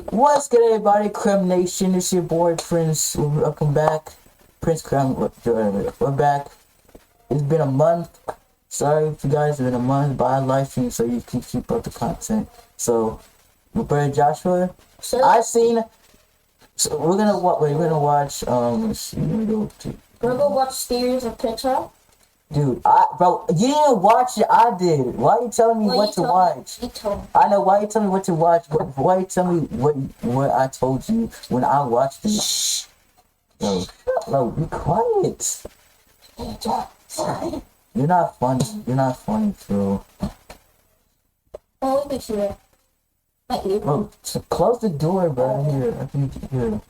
What's good, everybody? Creme Nation. It's your boy Prince. Welcome back, Prince Creme. We're back. It's been a month. Sorry if you guys, it's been a month, but I live stream so you can keep up the content. So, my brother Joshua, I've seen. So we're gonna what? We're gonna watch. Let's see. We're gonna watch series of Pixar. Dude, bro, you didn't watch it. I did. Why are you telling me what to watch? You told me. I know. Why you telling me what to watch? Why you telling me what I told you when I watched it? Shh. Bro, be quiet. You're not funny. You're not funny, bro. Oh, look at you. Like you. Bro, close the door, bro. Here, I can hear.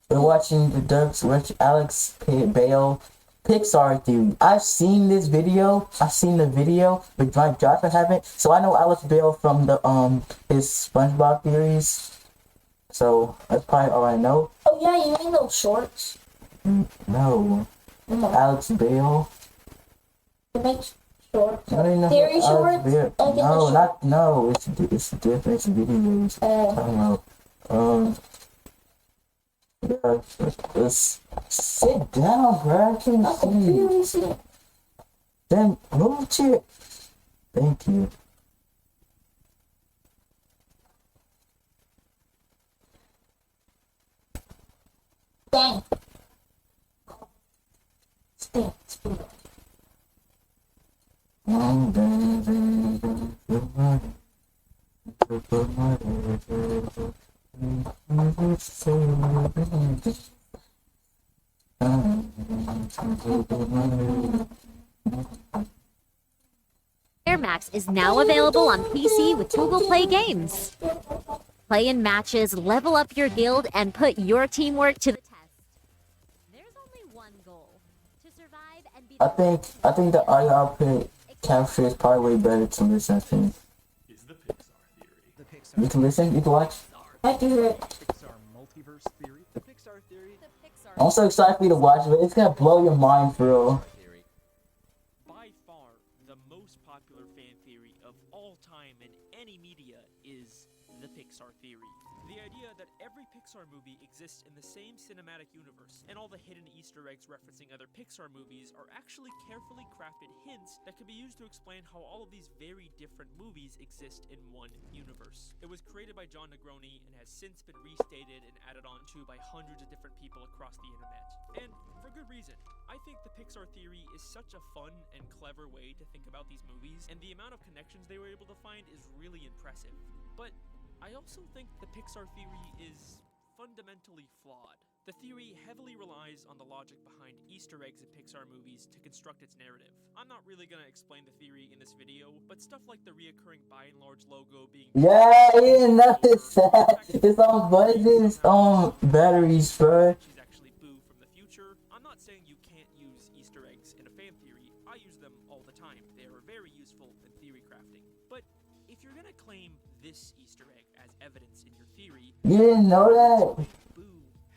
We're watching the Ducks, Alex Bale Pixar theory. I've seen this video. I've seen the video, but Joshua haven't. So I know Alex Bale from the his SpongeBob theories. So that's probably all I know. Oh yeah, you mean those shorts? No. Alex Bale. You make shorts. No, Theory shorts? No, it's different. It's videos. I don't know. Yeah, let's sit down, bro. I can't see. Then move to. Thank you. Dang. Air Max is now available on PC with Google Play Games. Play in matches, level up your guild, and put your teamwork to the test. There's only one goal: to survive and be. I think the audio output capture is probably way better to listen. I think. Is the Pixar theory. You can listen. You can watch. I do it. Pixar multiverse theory. The Pixar theory. I'm so excited for you to watch it. It's gonna blow your mind, for real. By far, the most popular fan theory of all time in any media is the Pixar theory. The idea that every Pixar movie exists in the same cinematic universe, and all the hidden Easter eggs referencing other Pixar movies are actually carefully crafted hints that can be used to explain how all of these very different movies exist in one universe. It was created by John Negroni and has since been restated and added on to by hundreds of different people across the internet. And for good reason. I think the Pixar theory is such a fun and clever way to think about these movies, and the amount of connections they were able to find is really impressive. But I also think the Pixar theory is fundamentally flawed. The theory heavily relies on the logic behind Easter eggs in Pixar movies to construct its narrative. I'm not really gonna explain the theory in this video, but stuff like the reoccurring By and Large logo being... Yeah, I didn't notice that. It's on buttons, on batteries, bro. She's actually Boo from the future. I'm not saying you can't use Easter eggs in a fan theory. I use them all the time. They are very useful in theory crafting. But if you're gonna claim this Easter egg as evidence in your theory, You didn't know that? Boo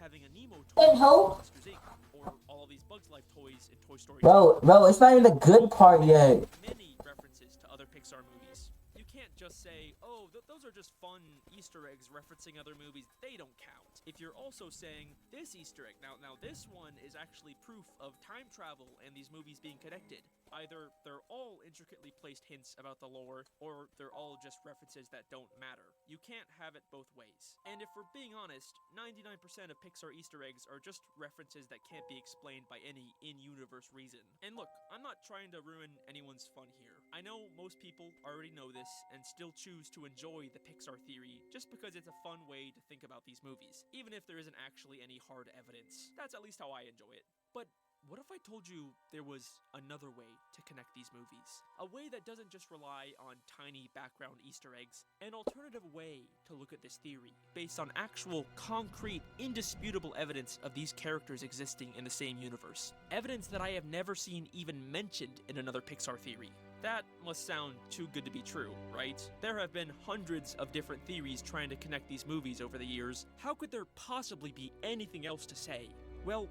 having a Nemo toy And Hope. Monsters Inc., or all of these Bugs Life toys in Toy Story. Bro, it's not even the good part yet. Many references to other Pixar movies. You can't just say, oh, those are just fun Easter eggs referencing other movies. They don't count. If you're also saying this Easter egg, now this one is actually proof of time travel and these movies being connected. Either they're all intricately placed hints about the lore, or they're all just references that don't matter. You can't have it both ways. And if we're being honest, 99% of Pixar Easter eggs are just references that can't be explained by any in-universe reason. And look, I'm not trying to ruin anyone's fun here. I know most people already know this and still choose to enjoy the Pixar theory just because it's a fun way to think about these movies, even if there isn't actually any hard evidence. That's at least how I enjoy it. But What if I told you there was another way to connect these movies? A way that doesn't just rely on tiny background Easter eggs, an alternative way to look at this theory, based on actual, concrete, indisputable evidence of these characters existing in the same universe. Evidence that I have never seen even mentioned in another Pixar theory. That must sound too good to be true, right? There have been hundreds of different theories trying to connect these movies over the years. How could there possibly be anything else to say? Well,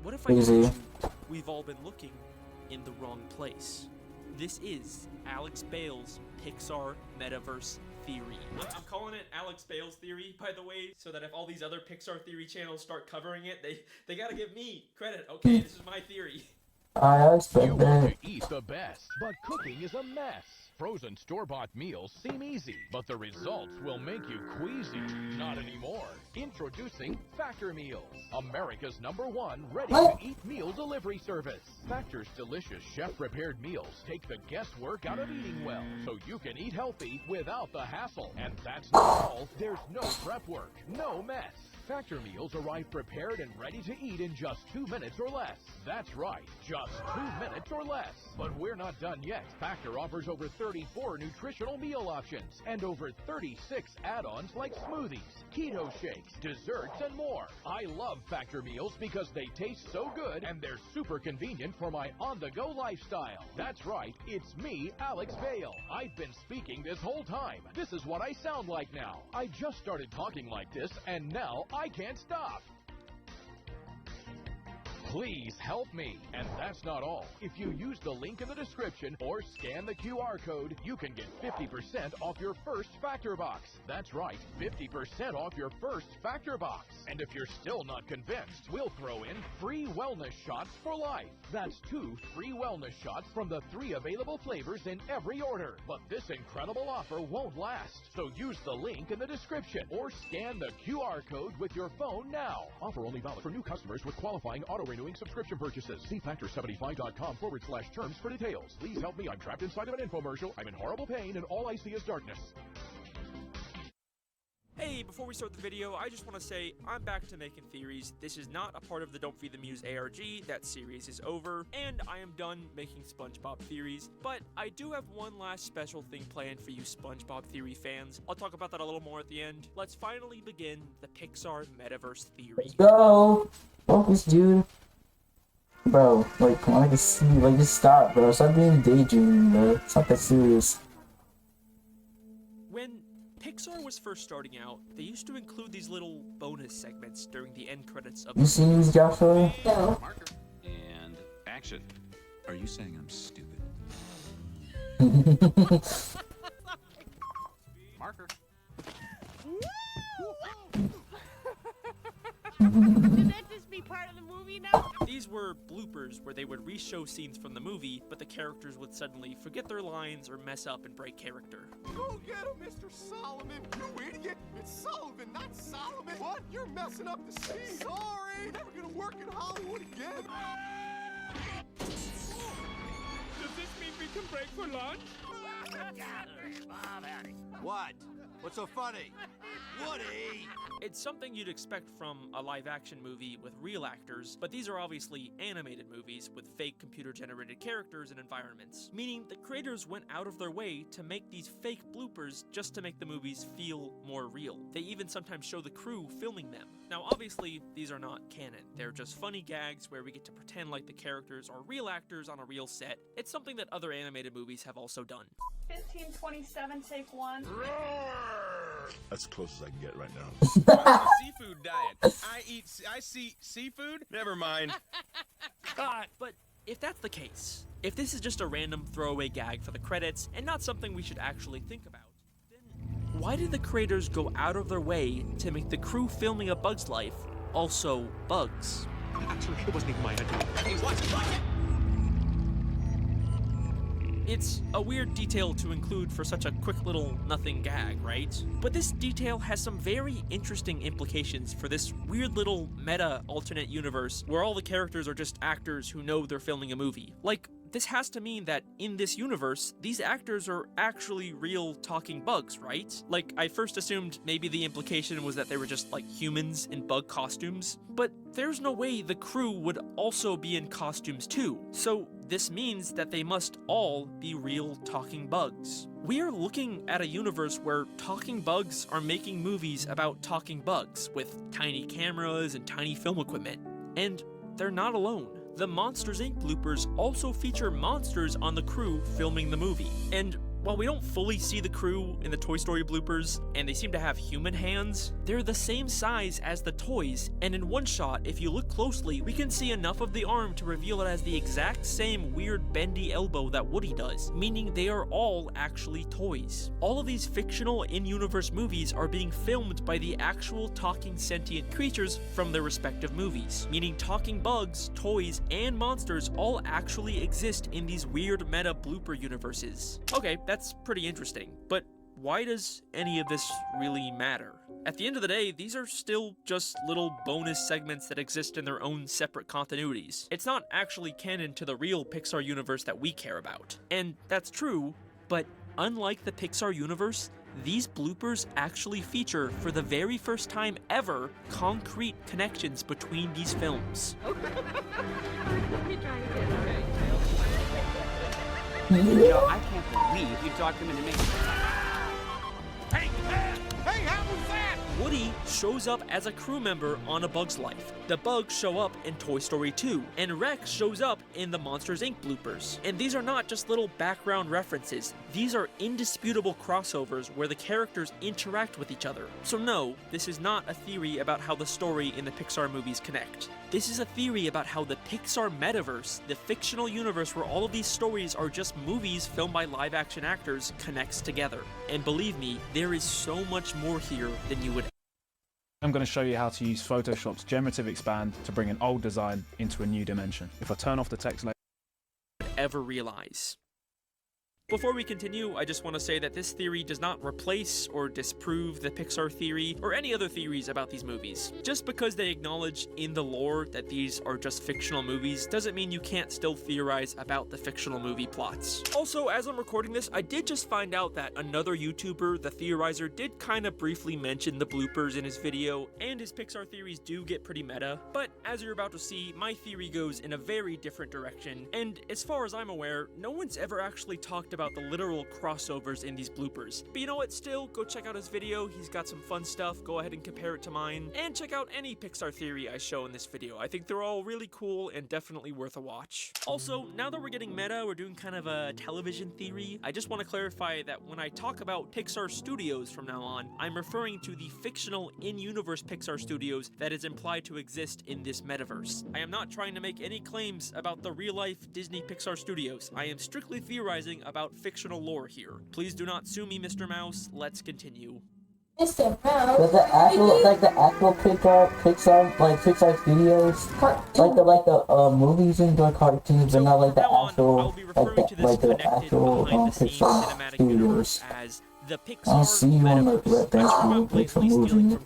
what if I told you we've all been looking in the wrong place? This is Alex Bale's Pixar Metaverse Theory. I'm calling it Alex Bale's Theory, by the way, so that if all these other Pixar theory channels start covering it, they gotta give me credit, okay? This is my theory. I expect You want that. to eat the best, but cooking is a mess. Frozen store-bought meals seem easy, but the results will make you queasy. Not anymore. Introducing Factor Meals, America's #1 ready-to-eat meal delivery service. Factor's delicious chef-prepared meals take the guesswork out of eating well, so you can eat healthy without the hassle. And that's not all. There's no prep work, no mess. Factor meals arrive prepared and ready to eat in just 2 minutes or less. That's right, just 2 minutes or less. But we're not done yet. Factor offers over 34 nutritional meal options and over 36 add-ons like smoothies, keto shakes, desserts, and more. I love Factor meals because they taste so good and they're super convenient for my on-the-go lifestyle. That's right, it's me, Alex Bale. I've been speaking this whole time. This is what I sound like now. I just started talking like this, and now I can't stop. Please help me. And that's not all. If you use the link in the description or scan the QR code, you can get 50% off your first Factor box. That's right, 50% off your first Factor box. And if you're still not convinced, we'll throw in free wellness shots for life. That's 2 free wellness shots from the 3 available flavors in every order. But this incredible offer won't last. So use the link in the description or scan the QR code with your phone now. Offer only valid for new customers with qualifying auto-renewing subscription purchases. See factor75.com/terms for details. Please help me. I'm trapped inside of an infomercial. I'm in horrible pain and all I see is darkness. Hey, before we start the video, I just want to say I'm back to making theories. This is not a part of the Don't Feed the Muse ARG. That series is over, and I am done making SpongeBob theories. But I do have one last special thing planned for you SpongeBob theory fans. I'll talk about that a little more at the end. Let's finally begin the Pixar Metaverse Theory. Let's go. Focus, dude. Bro, like, come on, just see, like, just stop, bro. Stop being daydreaming, bro. It's not that serious. When Pixar was first starting out, they used to include these little bonus segments during the end credits of You seen these, Joshua? No. Marker. And action. Are you saying I'm stupid? Marker. Did that just be part of the movie now? These were bloopers where they would re-show scenes from the movie, but the characters would suddenly forget their lines or mess up and break character. Go get him, Mr. Solomon! You idiot! It's Sullivan, not Solomon! What? You're messing up the scene! Sorry! Never gonna work in Hollywood again! Does this mean we can break for lunch? What? What's so funny? Woody! It's something you'd expect from a live-action movie with real actors, but these are obviously animated movies with fake computer-generated characters and environments, meaning the creators went out of their way to make these fake bloopers just to make the movies feel more real. They even sometimes show the crew filming them. Now, obviously, these are not canon. They're just funny gags where we get to pretend like the characters are real actors on a real set. It's something that other animated movies have also done. 1527, take 1. That's as close as I can get right now. Seafood diet. I see seafood? Never mind. But if that's the case, if this is just a random throwaway gag for the credits and not something we should actually think about, then why did the creators go out of their way to make the crew filming A Bug's Life also bugs? Actually, it wasn't even my idea. Hey, watch it, watch it! It's a weird detail to include for such a quick little nothing gag, right? But this detail has some very interesting implications for this weird little meta alternate universe where all the characters are just actors who know they're filming a movie. Like, this has to mean that in this universe, these actors are actually real talking bugs, right? Like, I first assumed maybe the implication was that they were just like humans in bug costumes, but there's no way the crew would also be in costumes too. So this means that they must all be real talking bugs. We are looking at a universe where talking bugs are making movies about talking bugs with tiny cameras and tiny film equipment. And they're not alone. The Monsters Inc. bloopers also feature monsters on the crew filming the movie. And while we don't fully see the crew in the Toy Story bloopers, and they seem to have human hands, they're the same size as the toys, and in one shot, if you look closely, we can see enough of the arm to reveal it as the exact same weird bendy elbow that Woody does, meaning they are all actually toys. All of these fictional in-universe movies are being filmed by the actual talking sentient creatures from their respective movies, meaning talking bugs, toys, and monsters all actually exist in these weird meta blooper universes. Okay, that's pretty interesting, but why does any of this really matter? At the end of the day, these are still just little bonus segments that exist in their own separate continuities. It's not actually canon to the real Pixar universe that we care about. And that's true, but unlike the Pixar universe, these bloopers actually feature, for the very first time ever, concrete connections between these films. You know, I can't believe you talked him into making. Hey, how was that? Woody shows up as a crew member on A Bug's Life. The bugs show up in Toy Story 2, and Rex shows up in the Monsters Inc. bloopers. And these are not just little background references, these are indisputable crossovers where the characters interact with each other. So no, this is not a theory about how the story in the Pixar movies connect. This is a theory about how the Pixar metaverse, the fictional universe where all of these stories are just movies filmed by live-action actors, connects together. And believe me, there is so much more here than you would I'm going to show you how to use Photoshop's generative expand to bring an old design into a new dimension. If I turn off the text layer, ever realize. Before we continue, I just want to say that this theory does not replace or disprove the Pixar theory or any other theories about these movies. Just because they acknowledge in the lore that these are just fictional movies doesn't mean you can't still theorize about the fictional movie plots. Also, as I'm recording this, I did just find out that another YouTuber, The Theorizer, did kind of briefly mention the bloopers in his video, and his Pixar theories do get pretty meta, but as you're about to see, my theory goes in a very different direction, and as far as I'm aware, no one's ever actually talked about the literal crossovers in these bloopers. But you know what, still, go check out his video, he's got some fun stuff, go ahead and compare it to mine, and check out any Pixar theory I show in this video. I think they're all really cool and definitely worth a watch. Also, now that we're getting meta, we're doing kind of a television theory, I just want to clarify that when I talk about Pixar Studios from now on, I'm referring to the fictional in-universe Pixar Studios that is implied to exist in this metaverse. I am not trying to make any claims about the real-life Disney Pixar Studios. I am strictly theorizing about fictional lore here. Please do not sue me, Mr. Mouse. Let's continue. Mr. Mouse. But the actual Pixar Studios, like the movies and the cartoons, but not like the actual, Pixar Studios. As the Pixar I'll see you on the Red Bench for movie.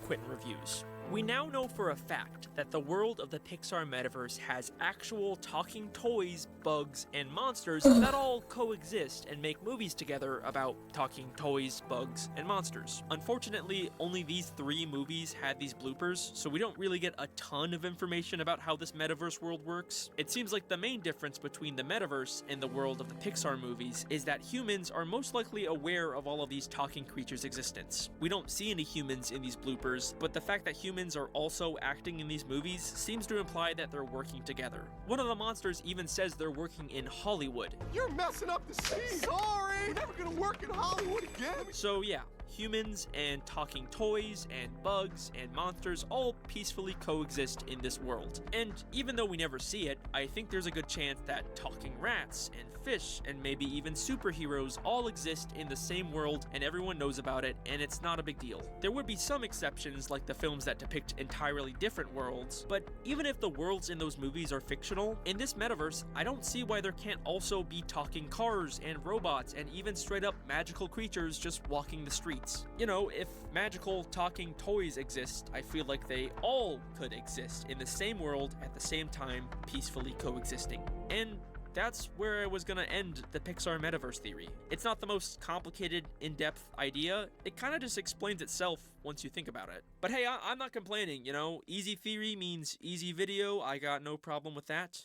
We now know for a fact that the world of the Pixar metaverse has actual talking toys, bugs, and monsters that all coexist and make movies together about talking toys, bugs, and monsters. Unfortunately, only these 3 movies had these bloopers, so we don't really get a ton of information about how this metaverse world works. It seems like the main difference between the metaverse and the world of the Pixar movies is that humans are most likely aware of all of these talking creatures' existence. We don't see any humans in these bloopers, but the fact that humans are also acting in these movies seems to imply that they're working together. One of the monsters even says they're working in Hollywood. You're messing up the scene. Sorry, we're never gonna work in Hollywood again. So yeah, humans and talking toys and bugs and monsters all peacefully coexist in this world. And even though we never see it, I think there's a good chance that talking rats and fish and maybe even superheroes all exist in the same world and everyone knows about it and it's not a big deal. There would be some exceptions like the films that depict entirely different worlds, but even if the worlds in those movies are fictional, in this metaverse, I don't see why there can't also be talking cars and robots and even straight up magical creatures just walking the streets. You know, if magical talking toys exist, I feel like they all could exist in the same world at the same time, peacefully coexisting. And that's where I was gonna end the Pixar metaverse theory. It's not the most complicated, in-depth idea. It kind of just explains itself once you think about it. But hey, I'm not complaining, you know? Easy theory means easy video. I got no problem with that.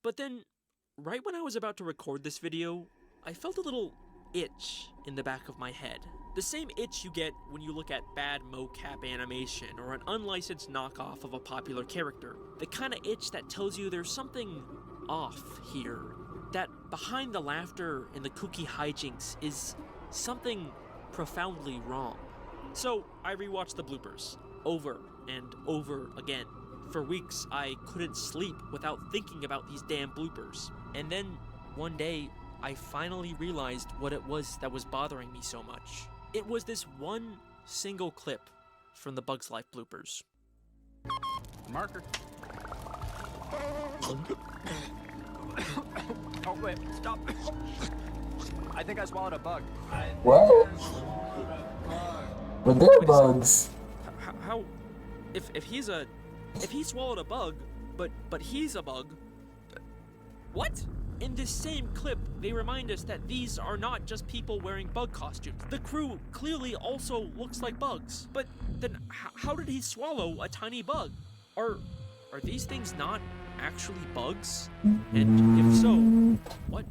But then, right when I was about to record this video, I felt a little itch in the back of my head. The same itch you get when you look at bad mocap animation or an unlicensed knockoff of a popular character. The kind of itch that tells you there's something off here. That behind the laughter and the kooky hijinks is something profoundly wrong. So I rewatched the bloopers over and over again. For weeks I couldn't sleep without thinking about these damn bloopers. And then one day I finally realized what it was that was bothering me so much. It was this one single clip from the Bugs Life bloopers. Marker. Oh, wait, stop. I think I swallowed a bug. What? But they're bugs. How? If he swallowed a bug, but he's a bug. What? In this same clip, they remind us that these are not just people wearing bug costumes. The crew clearly also looks like bugs. But then how did he swallow a tiny bug? Are these things not actually bugs? And if so, what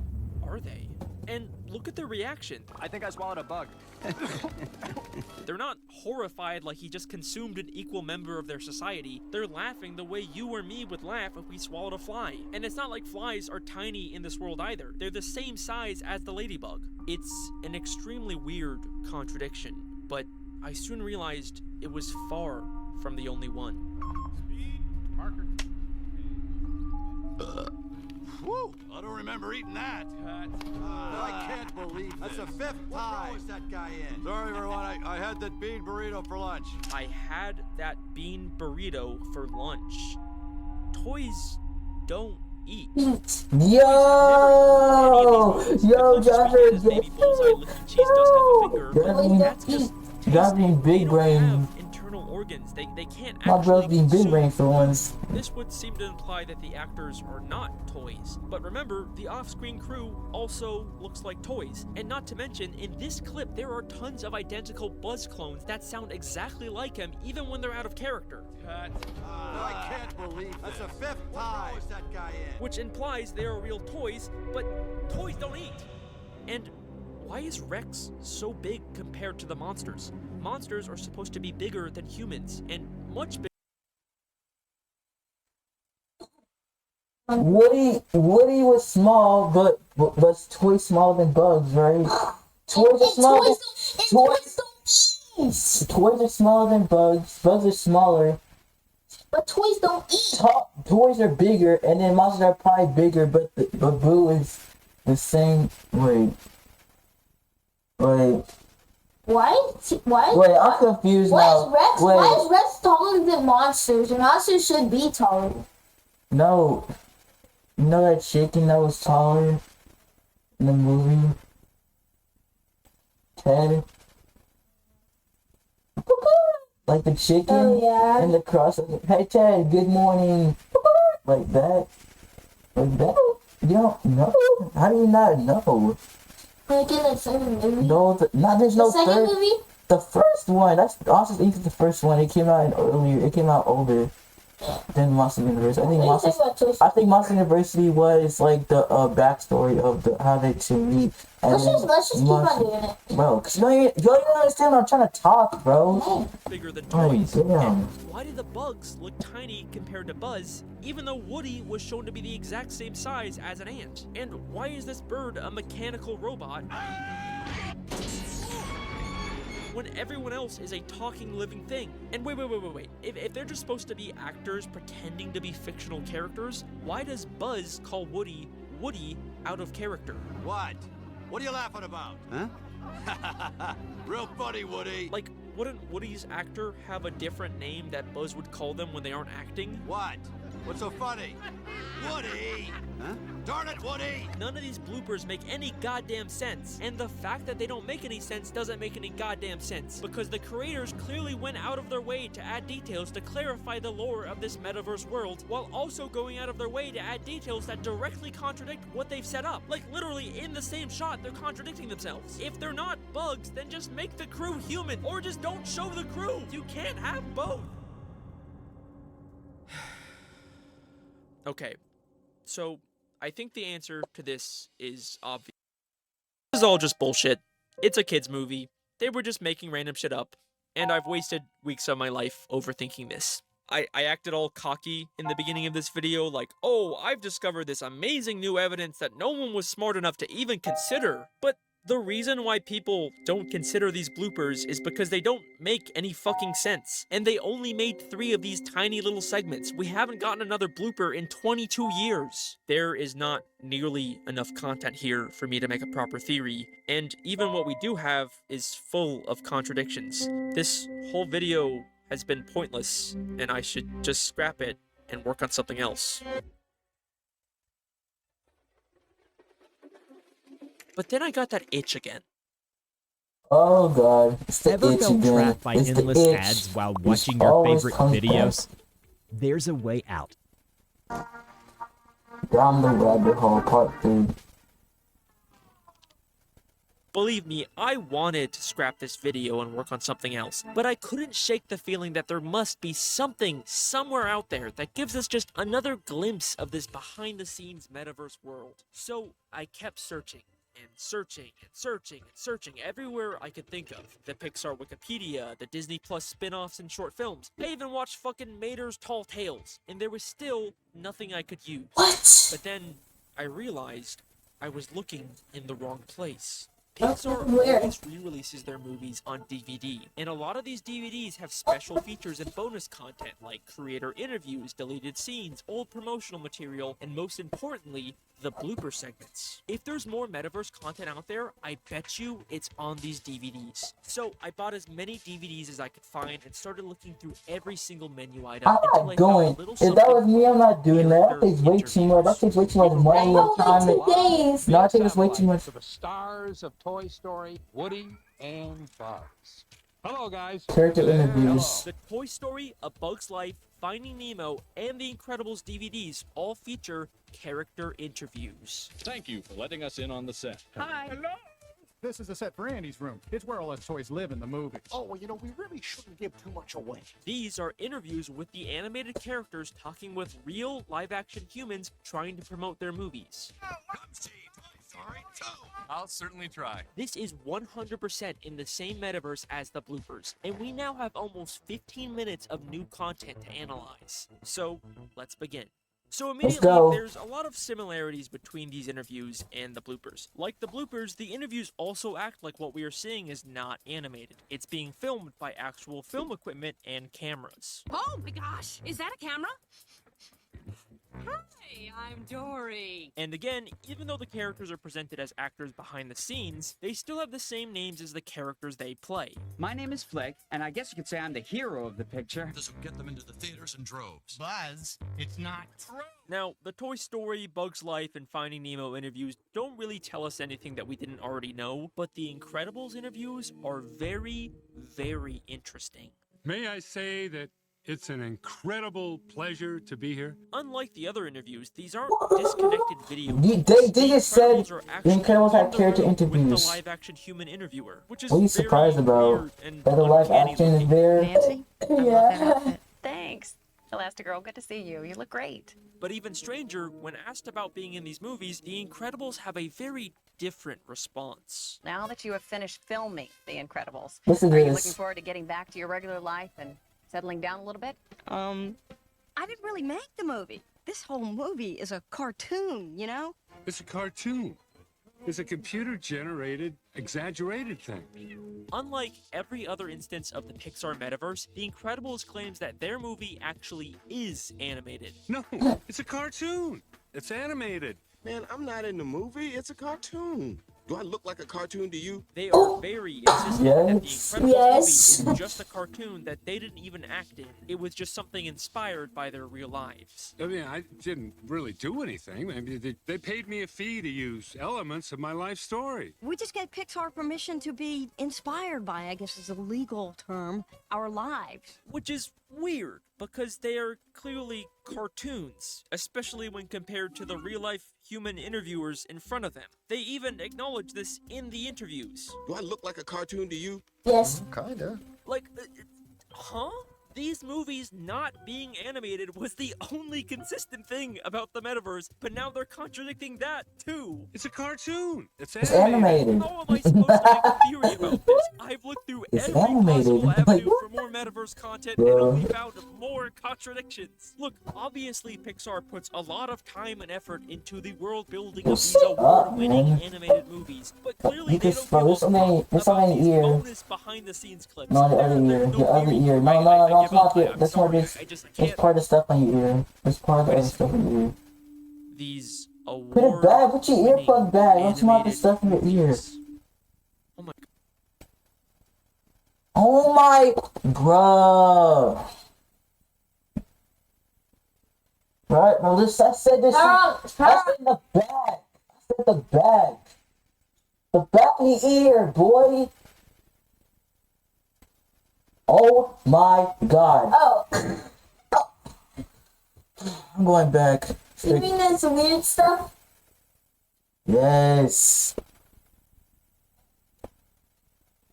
are they? And look at their reaction. I think I swallowed a bug. They're not horrified like he just consumed an equal member of their society. They're laughing the way you or me would laugh if we swallowed a fly. And it's not like flies are tiny in this world either. They're the same size as the ladybug. It's an extremely weird contradiction, but I soon realized it was far from the only one. Speed. Marker. Woo! I don't remember eating that. I can't believe this. That's the fifth time. What row is that guy in? Sorry, everyone. I had that bean burrito for lunch. I had that bean burrito for lunch. Toys don't eat. Yo, God's being big brain. Internal organs. They can't My brother's actually being big consume. brain for once. This would seem to imply that the actors are not toys. But remember, the off-screen crew also looks like toys. And not to mention, in this clip, there are tons of identical Buzz clones that sound exactly like him, even when they're out of character. I can't believe this. That's the fifth time. What row is that guy in? Which implies they are real toys, but toys don't eat. And why is Rex so big compared to the monsters? Monsters are supposed to be bigger than humans, and much bigger. Woody was small, but was toys smaller than bugs, right? Toys are smaller. Toys are smaller than bugs. Bugs are smaller. But toys don't eat. Toys are bigger, and then monsters are probably bigger, but Boo is the same. Wait. Why? Wait, I'm confused now. Why is Rex taller than monsters? And monsters should be taller. No. You know that chicken that was taller in the movie? Ted? Like the chicken? Oh, yeah. And the cross. Hey Ted, good morning. Like that? Like that? You don't know? How do you not know? Like in the second movie? No, there's no second third. movie? The first one. That's also the first one. It came out earlier. It came out older than Monster University. I think Monster University was like the backstory of how they two meet. Let's just keep on doing it. Bro, cause you don't even understand what I'm trying to talk, bro. Bigger than toys. Damn. And why do the bugs look tiny compared to Buzz, even though Woody was shown to be the exact same size as an ant? And why is this bird a mechanical robot when everyone else is a talking living thing? And wait. If they're just supposed to be actors pretending to be fictional characters, why does Buzz call Woody out of character? What? What are you laughing about? Huh? Real funny, Woody. Like, wouldn't Woody's actor have a different name that Buzz would call them when they aren't acting? What? What's so funny? Woody! Huh? darn it, Woody! None of these bloopers make any goddamn sense. And the fact that they don't make any sense doesn't make any goddamn sense. Because the creators clearly went out of their way to add details to clarify the lore of this metaverse world, while also going out of their way to add details that directly contradict what they've set up. Like, literally, in the same shot, they're contradicting themselves. If they're not bugs, then just make the crew human, or just don't show the crew. You can't have both. Okay, so I think the answer to this is obvious. This is all just bullshit. It's a kid's movie. They were just making random shit up, and I've wasted weeks of my life overthinking this. I acted all cocky in the beginning of this video, like, oh, I've discovered this amazing new evidence that no one was smart enough to even consider. But the reason why people don't consider these bloopers is because they don't make any fucking sense. And they only made 3 of these tiny little segments. We haven't gotten another blooper in 22 years. There is not nearly enough content here for me to make a proper theory. And even what we do have is full of contradictions. This whole video has been pointless, and I should just scrap it and work on something else. But then I got that itch again. Oh god, it's the Ever itch felt again. trapped by It's the endless itch. ads while This watching your always favorite comes videos? There's a way out. back. Down the rabbit hole, part 3. Believe me, I wanted to scrap this video and work on something else, but I couldn't shake the feeling that there must be something somewhere out there that gives us just another glimpse of this behind-the-scenes metaverse world. So I kept searching. And searching and searching and searching everywhere I could think of. The Pixar Wikipedia, the Disney Plus spin-offs and short films. I even watched fucking Mater's Tall Tales, and there was still nothing I could use. What? But then I realized I was looking in the wrong place. Pixar Where? always re-releases their movies on DVD, and a lot of these DVDs have special features and bonus content like creator interviews, deleted scenes, old promotional material, and most importantly, the blooper segments. If there's more metaverse content out there, I bet you it's on these DVDs. So I bought as many DVDs as I could find and started looking through every single menu item I'm until I not found a going. little If that was something. me, I'm not doing that. That takes way too much. That takes way too much money and time. days. No, it takes way too much. To the stars of Toy Story, Woody and Buzz. Hello, guys. Character interviews. The Toy Story, A Bug's Life, Finding Nemo, and The Incredibles DVDs all feature character interviews. Thank you for letting us in on the set. Hi. Hello. This is the set for Andy's room. It's where all us toys live in the movies. Oh, well, you know, we really shouldn't give too much away. These are interviews with the animated characters talking with real live-action humans trying to promote their movies. Come see Toy Story 2. I'll certainly try. This is 100% in the same metaverse as the bloopers, and we now have almost 15 minutes of new content to analyze. So, let's begin. So immediately, go. there's a lot of similarities between these interviews and the bloopers. Like the bloopers, the interviews also act like what we are seeing is not animated. It's being filmed by actual film equipment and cameras. Oh my gosh, is that a camera? Hi, I'm Dory. And again, even though the characters are presented as actors behind the scenes, they still have the same names as the characters they play. My name is Flick, and I guess you could say I'm the hero of the picture. This will get them into the theaters in droves. Buzz, it's not true. Now, the Toy Story, Bug's Life, and Finding Nemo interviews don't really tell us anything that we didn't already know, but the Incredibles interviews are very, very interesting. May I say that it's an incredible pleasure to be here. Unlike the other interviews, these aren't disconnected videos. They just said The Incredibles had character with the interviews. live-action human interviewer, which is What are you very surprised about? weird and That the live uncanny action is looking. there? Nancy, I love that Yeah. outfit. Thanks. Elastigirl, good to see you. You look great. But even stranger, when asked about being in these movies, the Incredibles have a very different response. Now that you have finished filming The Incredibles, Listen to are you this. looking forward to getting back to your regular life and settling down a little bit? I didn't really make the movie. This whole movie is a cartoon, you know? It's a cartoon. It's a computer-generated, exaggerated thing. Unlike every other instance of the Pixar metaverse, The Incredibles claims that their movie actually is animated. No, it's a cartoon. It's animated. Man, I'm not in the movie. It's a cartoon. Do I look like a cartoon to you? They are very insistent that The Yes. Incredibles Yes. movie is just a cartoon that they didn't even act in. It was just something inspired by their real lives. I mean, I didn't really do anything. I mean, they paid me a fee to use elements of my life story. We just gave Pixar permission to be inspired by, I guess is a legal term, our lives. Which is weird, because they are clearly cartoons, especially when compared to the real-life human interviewers in front of them. They even acknowledge this in the interviews. Do I look like a cartoon to you? Yes. Kinda. Like, huh? These movies not being animated was the only consistent thing about the metaverse, but now they're contradicting that too. It's a cartoon. It's animated. How am I supposed to make a theory about this? I've looked through It's every animated. possible Like, avenue for more metaverse content and Bro. only found more contradictions. Look, obviously Pixar puts a lot of time and effort into the world building of these Shut up, award-winning man. animated movies, but clearly You they just don't give froze a me. fuck It's about on the these ear. bonus behind-the-scenes clips. No, the other ear. The other ear. No, no, that's not it. That's not this. It's part of the stuff on your ear. It's part of the other stuff on your ear. These Put it back. Put your earplug back. Don't smell the stuff in your ear. Oh my. Oh my, bruh. Right, no, this, I said this. I said the back. I said the back. The back of the ear, boy. Oh my god. Oh. I'm going back. You mean that's weird stuff? Yes.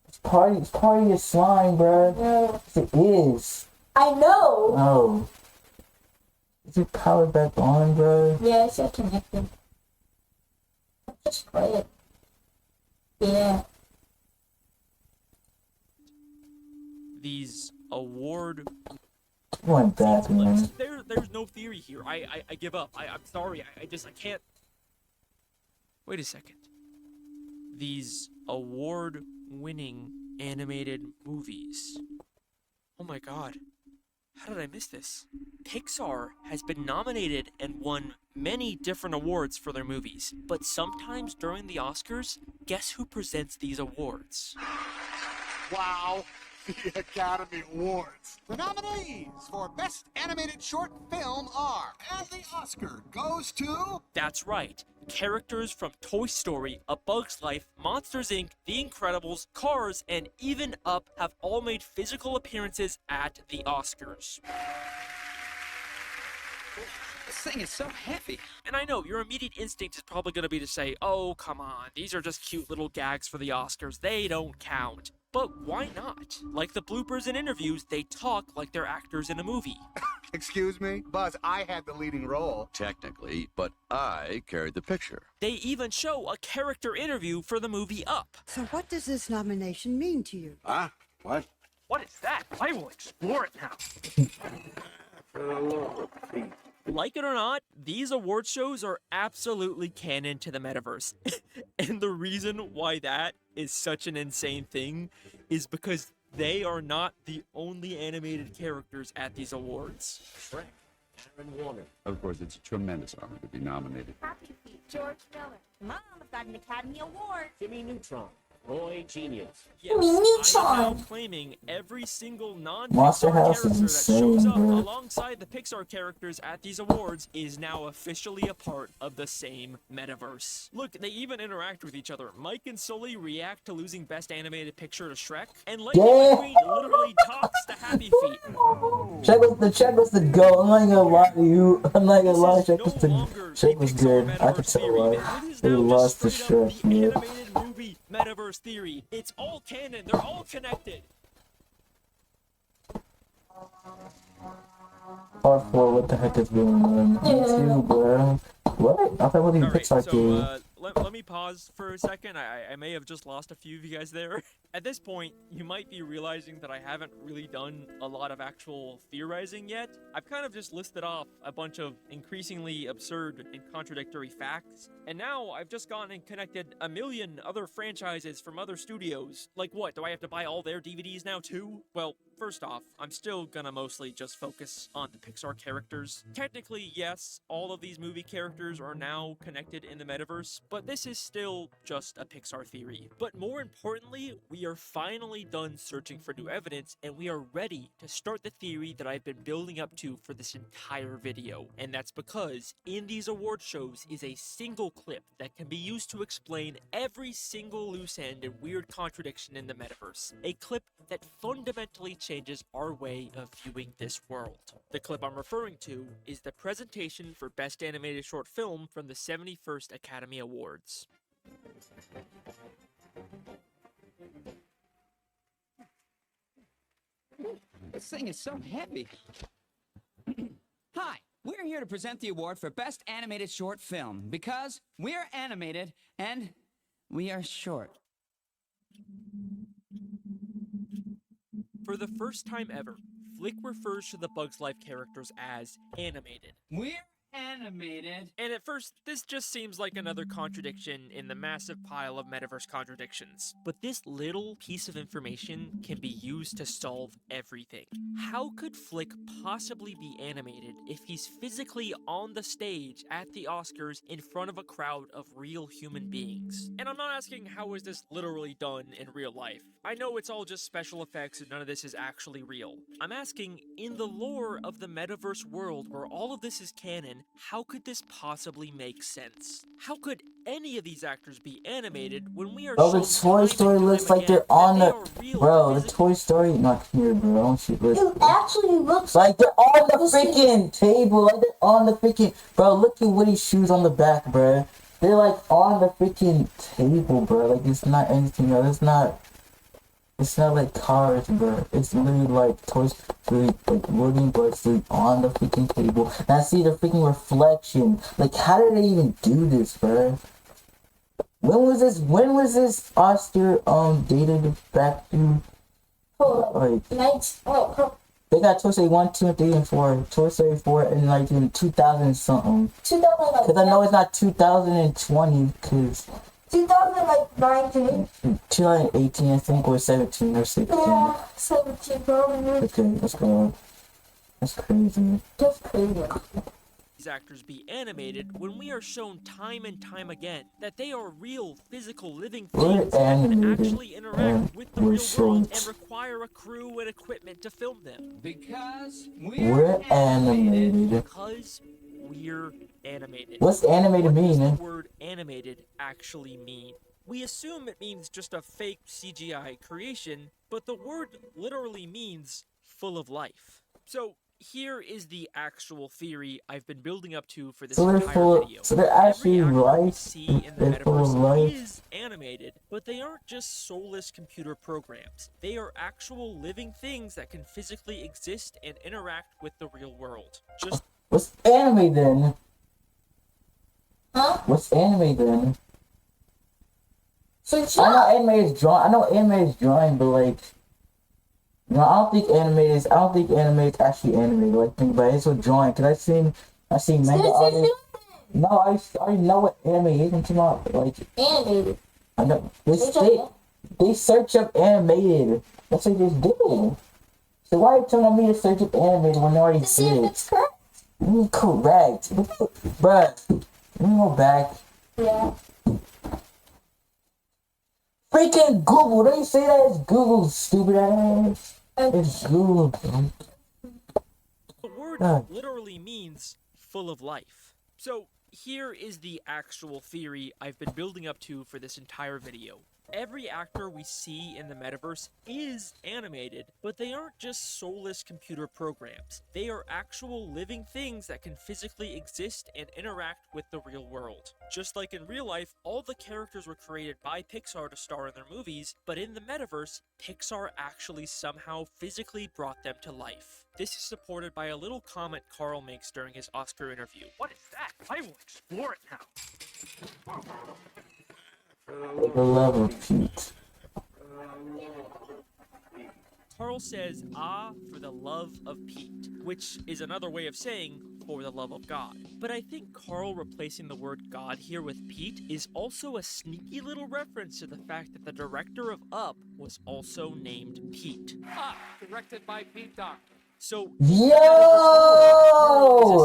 It's part of your slime, bruh. No. It is. I know. No. Is your power back on, bro? Yes, I connected. Just play it. Yeah. These award Going back, man. there's no theory here. I give up. I'm sorry. I can't. Wait a second. These award-winning animated movies. Oh my god. How did I miss this? Pixar has been nominated and won many different awards for their movies, but sometimes during the Oscars, guess who presents these awards? Wow, the Academy Awards. The nominees for Best Animated Short Film are, and the Oscar goes to... That's right. Characters from Toy Story, A Bug's Life, Monsters Inc., The Incredibles, Cars, and even Up have all made physical appearances at the Oscars. This thing is so heavy. And I know, your immediate instinct is probably going to be to say, oh, come on, these are just cute little gags for the Oscars, they don't count. But why not? Like the bloopers and interviews, they talk like they're actors in a movie. Excuse me? Buzz, I had the leading role. Technically, but I carried the picture. They even show a character interview for the movie Up. So what does this nomination mean to you? Ah, what? What is that? I will explore it now. Like it or not, these award shows are absolutely canon to the metaverse. And the reason why that is such an insane thing is because they are not the only animated characters at these awards. Shrek, Aaron Warner. Of course, it's a tremendous honor to be nominated. Happy Feet, George Miller. Mom, I've got an Academy Award. Jimmy Neutron, Roy Genius. Yes, I am now claiming every single Monster non-Pixar House character is that shows insane, up bro. alongside the Pixar characters at these awards is now officially a part of the same metaverse. Look, they even interact with each other. Mike and Sully react to losing Best Animated Picture to Shrek, and Lightning McQueen literally talks to Happy Feet. Check was the goal. I'm not gonna lie to you. I'm not gonna lie. Check was good. I can tell why they lost the Shrek. Yeah. Animated movie metaverse theory. It's all canon. They're all connected. Part 4, what the heck is going on? Me too, bro. What? I thought we were Pixar game. Let me pause for a second. I may have just lost a few of you guys there. At this point, you might be realizing that I haven't really done a lot of actual theorizing yet. I've kind of just listed off a bunch of increasingly absurd and contradictory facts. And now I've just gone and connected a million other franchises from other studios. Like what? Do I have to buy all their DVDs now too? Well, first off, I'm still gonna mostly just focus on the Pixar characters. Technically, yes, all of these movie characters are now connected in the metaverse, but this is still just a Pixar theory. But more importantly, we are finally done searching for new evidence, and we are ready to start the theory that I've been building up to for this entire video. And that's because in these award shows is a single clip that can be used to explain every single loose end and weird contradiction in the metaverse. A clip that fundamentally changes our way of viewing this world. The clip I'm referring to is the presentation for Best Animated Short Film from the 71st Academy Awards. This thing is so heavy. Hi, we're here to present the award for Best Animated Short Film because we're animated and we are short. For the first time ever, Flick refers to the Bugs Life characters as animated. We're animated. And at first, this just seems like another contradiction in the massive pile of metaverse contradictions. But this little piece of information can be used to solve everything. How could Flick possibly be animated if he's physically on the stage at the Oscars in front of a crowd of real human beings? And I'm not asking how is this literally done in real life. I know it's all just special effects and none of this is actually real. I'm asking, in the lore of the metaverse world where all of this is canon, how could this possibly make sense? How could any of these actors be animated when we are Bro, the Toy Story looks like they're on the... Bro, the Toy Story... Not here, bro. Don't see this. It actually looks like they're on the freaking table. Like they're on the freaking... Bro, look at Woody's shoes on the back, bro. They're like on the freaking table, bro. Like it's not anything else. It's not like cars, bro. It's literally like Toy Story, like Woody, but it's like on the freaking table. And I see the freaking reflection. Like, how did they even do this, bro? When was this Oscar dated back to? Like, they got Toy Story 1, 2, and 3, and 4. Toy Story 4 in like in 2000 something. 2000. Cause I know it's not 2020, cause. 2019. 2018, I think, or 17 or 16. Yeah, 17 probably. Okay, let's go. That's crazy. That's crazy. These actors be animated when we are shown time and time again that they are real, physical, living things that can actually interact with the real world and require a crew and equipment to film them. Because we're animated. Because we're animated. What's animated mean? What does the word animated actually mean? We assume it means just a fake CGI creation, but the word literally means full of life. So here is the actual theory I've been building up to for this entire video. So they're actually right. See in the metaverse is animated, but they aren't just soulless computer programs. They are actual living things that can physically exist and interact with the real world. What's anime then? Huh? What's anime then? So I know anime is drawing. I know anime is drawing, but like, you know, I don't think anime is actually animated. Like, think about it, it's a drawing. Cause I seen manga artists. No, I already know what anime is. I'm talking about like animated. I know they search up animated. That's what they just did. So why are you telling me to search up animated when they already did? See if it's correct. Correct, bruh. Let me go back. Yeah. Freaking Google! Don't you say that it's Google, stupid ass? It's Google. The word literally means full of life. So here is the actual theory I've been building up to for this entire video. Every actor we see in the metaverse is animated, but they aren't just soulless computer programs. They are actual living things that can physically exist and interact with the real world. Just like in real life, all the characters were created by Pixar to star in their movies, but in the metaverse, Pixar actually somehow physically brought them to life. This is supported by a little comment Carl makes during his Oscar interview. What is that? I will explore it now. For the love of Pete. Carl says, "Ah, for the love of Pete," which is another way of saying, for the love of God. But I think Carl replacing the word God here with Pete is also a sneaky little reference to the fact that the director of Up was also named Pete. Up, directed by Pete Docter. So, Yo!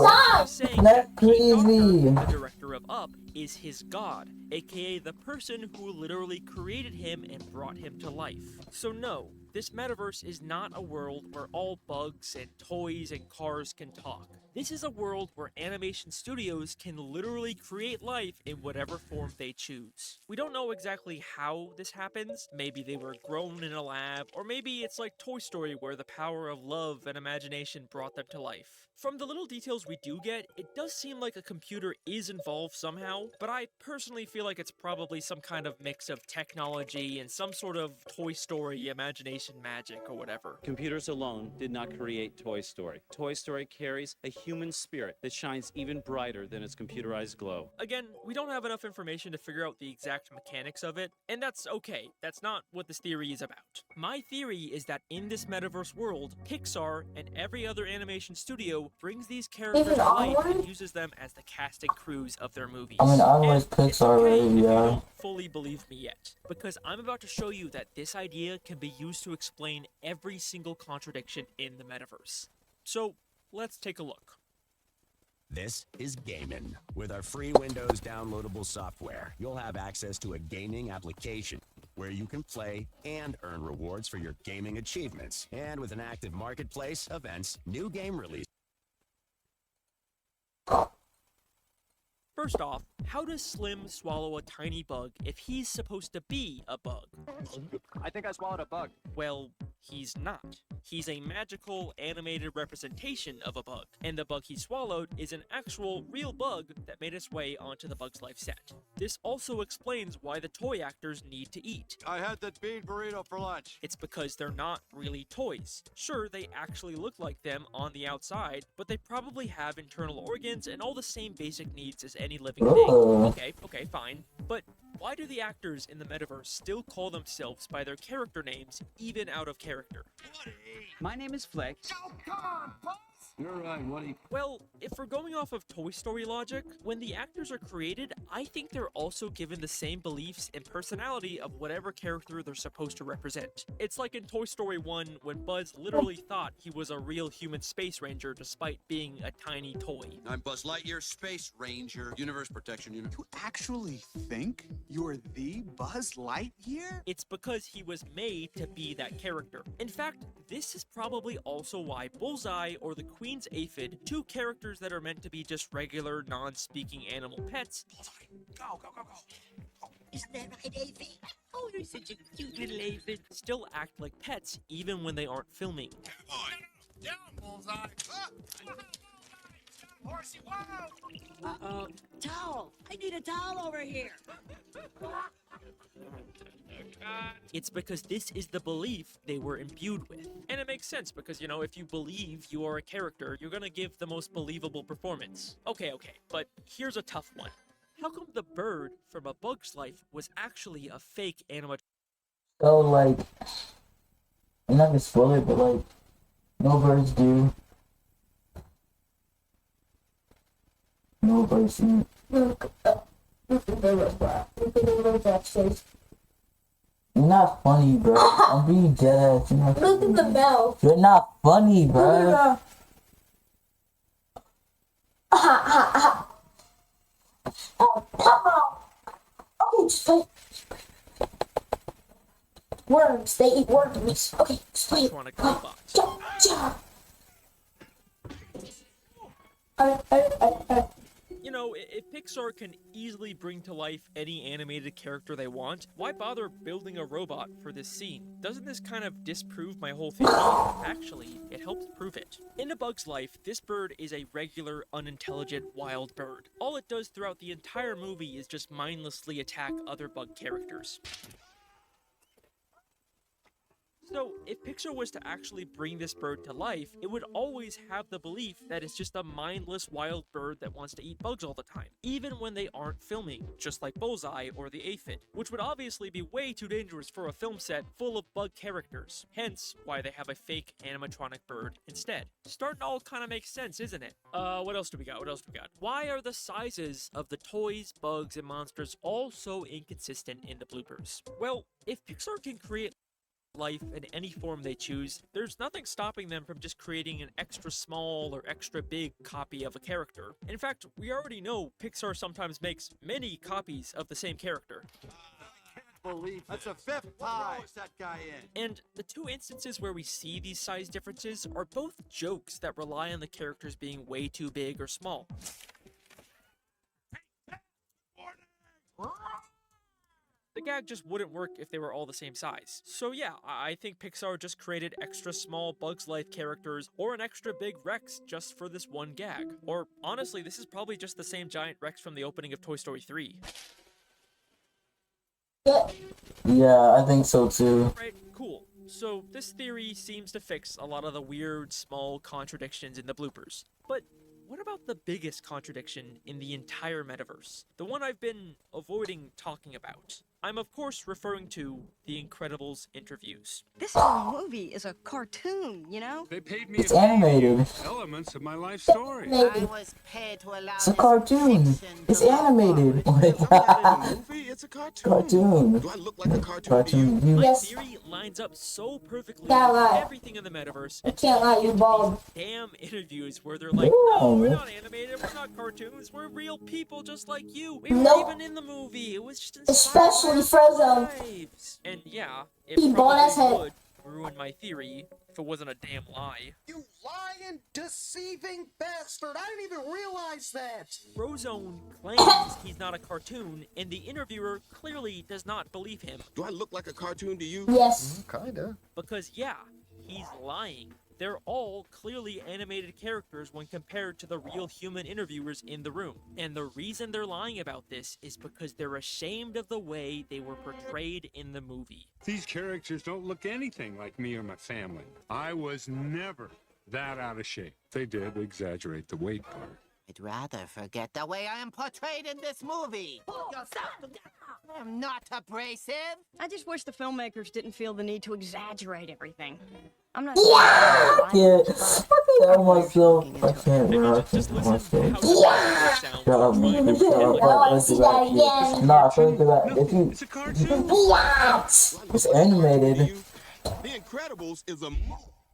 Stop! Saying That's that Pete crazy. Docter, the director of Up, is his god, aka the person who literally created him and brought him to life. So no, this metaverse is not a world where all bugs and toys and cars can talk. This is a world where animation studios can literally create life in whatever form they choose. We don't know exactly how this happens. Maybe they were grown in a lab, or maybe it's like Toy Story where the power of love and imagination brought them to life. From the little details we do get, it does seem like a computer is involved somehow, but I personally feel like it's probably some kind of mix of technology and some sort of Toy Story imagination magic or whatever. Computers alone did not create Toy Story. Toy Story carries a human spirit that shines even brighter than its computerized glow. Again, we don't have enough information to figure out the exact mechanics of it, and that's okay. That's not what this theory is about. My theory is that in this metaverse world, Pixar and every other animation studio brings these characters to life and uses them as the cast and crews of their movies. I mean, I was And Pixar it's okay already, if you yeah. don't fully believe me yet, because I'm about to show you that this idea can be used to explain every single contradiction in the metaverse. So, let's take a look. This is Gaming. With our free Windows downloadable software, you'll have access to a gaming application where you can play and earn rewards for your gaming achievements. And with an active marketplace, events, new game releases. First off, how does Slim swallow a tiny bug if he's supposed to be a bug? I think I swallowed a bug. Well, he's not. He's a magical, animated representation of a bug, and the bug he swallowed is an actual, real bug that made its way onto the Bug's Life set. This also explains why the toy actors need to eat. I had that bean burrito for lunch. It's because they're not really toys. Sure, they actually look like them on the outside, but they probably have internal organs and all the same basic needs as any living thing. Oh. Okay, fine. But why do the actors in the metaverse still call themselves by their character names, even out of character? My name is Flick. Oh, come on, Buzz! You're right, Woody. Well, if we're going off of Toy Story logic, when the actors are created, I think they're also given the same beliefs and personality of whatever character they're supposed to represent. It's like in Toy Story 1 when Buzz literally thought he was a real human space ranger despite being a tiny toy. I'm Buzz Lightyear, Space Ranger, Universe Protection Unit. You actually think you're the Buzz Lightyear? It's because he was made to be that character. In fact, this is probably also why Bullseye or the Queen's Aphid, two characters that are meant to be just regular, non-speaking animal pets, Go. Isn't that right, Aphid? Oh, you're such a cute little aphid. still act like pets even when they aren't filming. Down, Bullseye! Horsey, wow! Uh-oh. Towel! I need a towel over here. It's because this is the belief they were imbued with. And it makes sense because, if you believe you are a character, you're gonna give the most believable performance. Okay, but here's a tough one. How come the bird from A Bug's Life was actually a fake animatronic? So, like, I'm not gonna spoil it, but, like, no birds do. No birds do. Look You're not funny, bro. I'm being dead ass. Look at the bell. You're not funny, bro. Oh, come on. Okay, just play. Worms, they eat worms. Okay, just play. If Pixar can easily bring to life any animated character they want, why bother building a robot for this scene? Doesn't this kind of disprove my whole theory? Actually, it helps prove it. In A Bug's Life, this bird is a regular, unintelligent, wild bird. All it does throughout the entire movie is just mindlessly attack other bug characters. So, if Pixar was to actually bring this bird to life, it would always have the belief that it's just a mindless wild bird that wants to eat bugs all the time, even when they aren't filming, just like Bullseye or the Aphid, which would obviously be way too dangerous for a film set full of bug characters, hence why they have a fake animatronic bird instead. Starting to all kind of make sense, isn't it? What else do we got? Why are the sizes of the toys, bugs, and monsters all so inconsistent in the bloopers? Well, if Pixar can create life in any form they choose, there's nothing stopping them from just creating an extra small or extra big copy of a character. In fact, we already know Pixar sometimes makes many copies of the same character. Believe that's a fifth tie. That guy in. And the two instances where we see these size differences are both jokes that rely on the characters being way too big or small. The gag just wouldn't work if they were all the same size. So yeah, I think Pixar just created extra small Bugs Life characters or an extra big Rex just for this one gag. Or honestly, this is probably just the same giant Rex from the opening of Toy Story 3. Yeah, I think so too. Right, cool. So this theory seems to fix a lot of the weird, small contradictions in the bloopers. But what about the biggest contradiction in the entire metaverse? The one I've been avoiding talking about. I'm of course referring to The Incredibles interviews. This whole movie is a cartoon, you know? They paid me It's animated. elements of my life story. I was paid to allow It's a cartoon. It's animated. It's a cartoon. Do I look like a cartoon? My theory lines up so perfectly with everything in the metaverse. I can't lie, you bald. Damn interviews where they're like, no, we're not animated, we're not cartoons, we're real people just like you. We weren't even in the movie. It was just Especially Frozen. lives. And yeah, He it bought us probably head. would ruin my theory if it wasn't a damn lie. You lying, deceiving bastard! I didn't even realize that! Frozone claims he's not a cartoon, and the interviewer clearly does not believe him. Do I look like a cartoon to you? Yes. Kinda. Because yeah, he's lying. They're all clearly animated characters when compared to the real human interviewers in the room. And the reason they're lying about this is because they're ashamed of the way they were portrayed in the movie. These characters don't look anything like me or my family. I was never that out of shape. They did exaggerate the weight part. I'd rather forget the way I am portrayed in this movie. Pull yourself together. I'm not abrasive. I just wish the filmmakers didn't feel the need to exaggerate everything. I'm not. Yeah, I myself. I can't, bro. I can't myself. Shut up, man. Shut up. Let's do that again. Nah, first do that. If you. It's animated. The Incredibles is a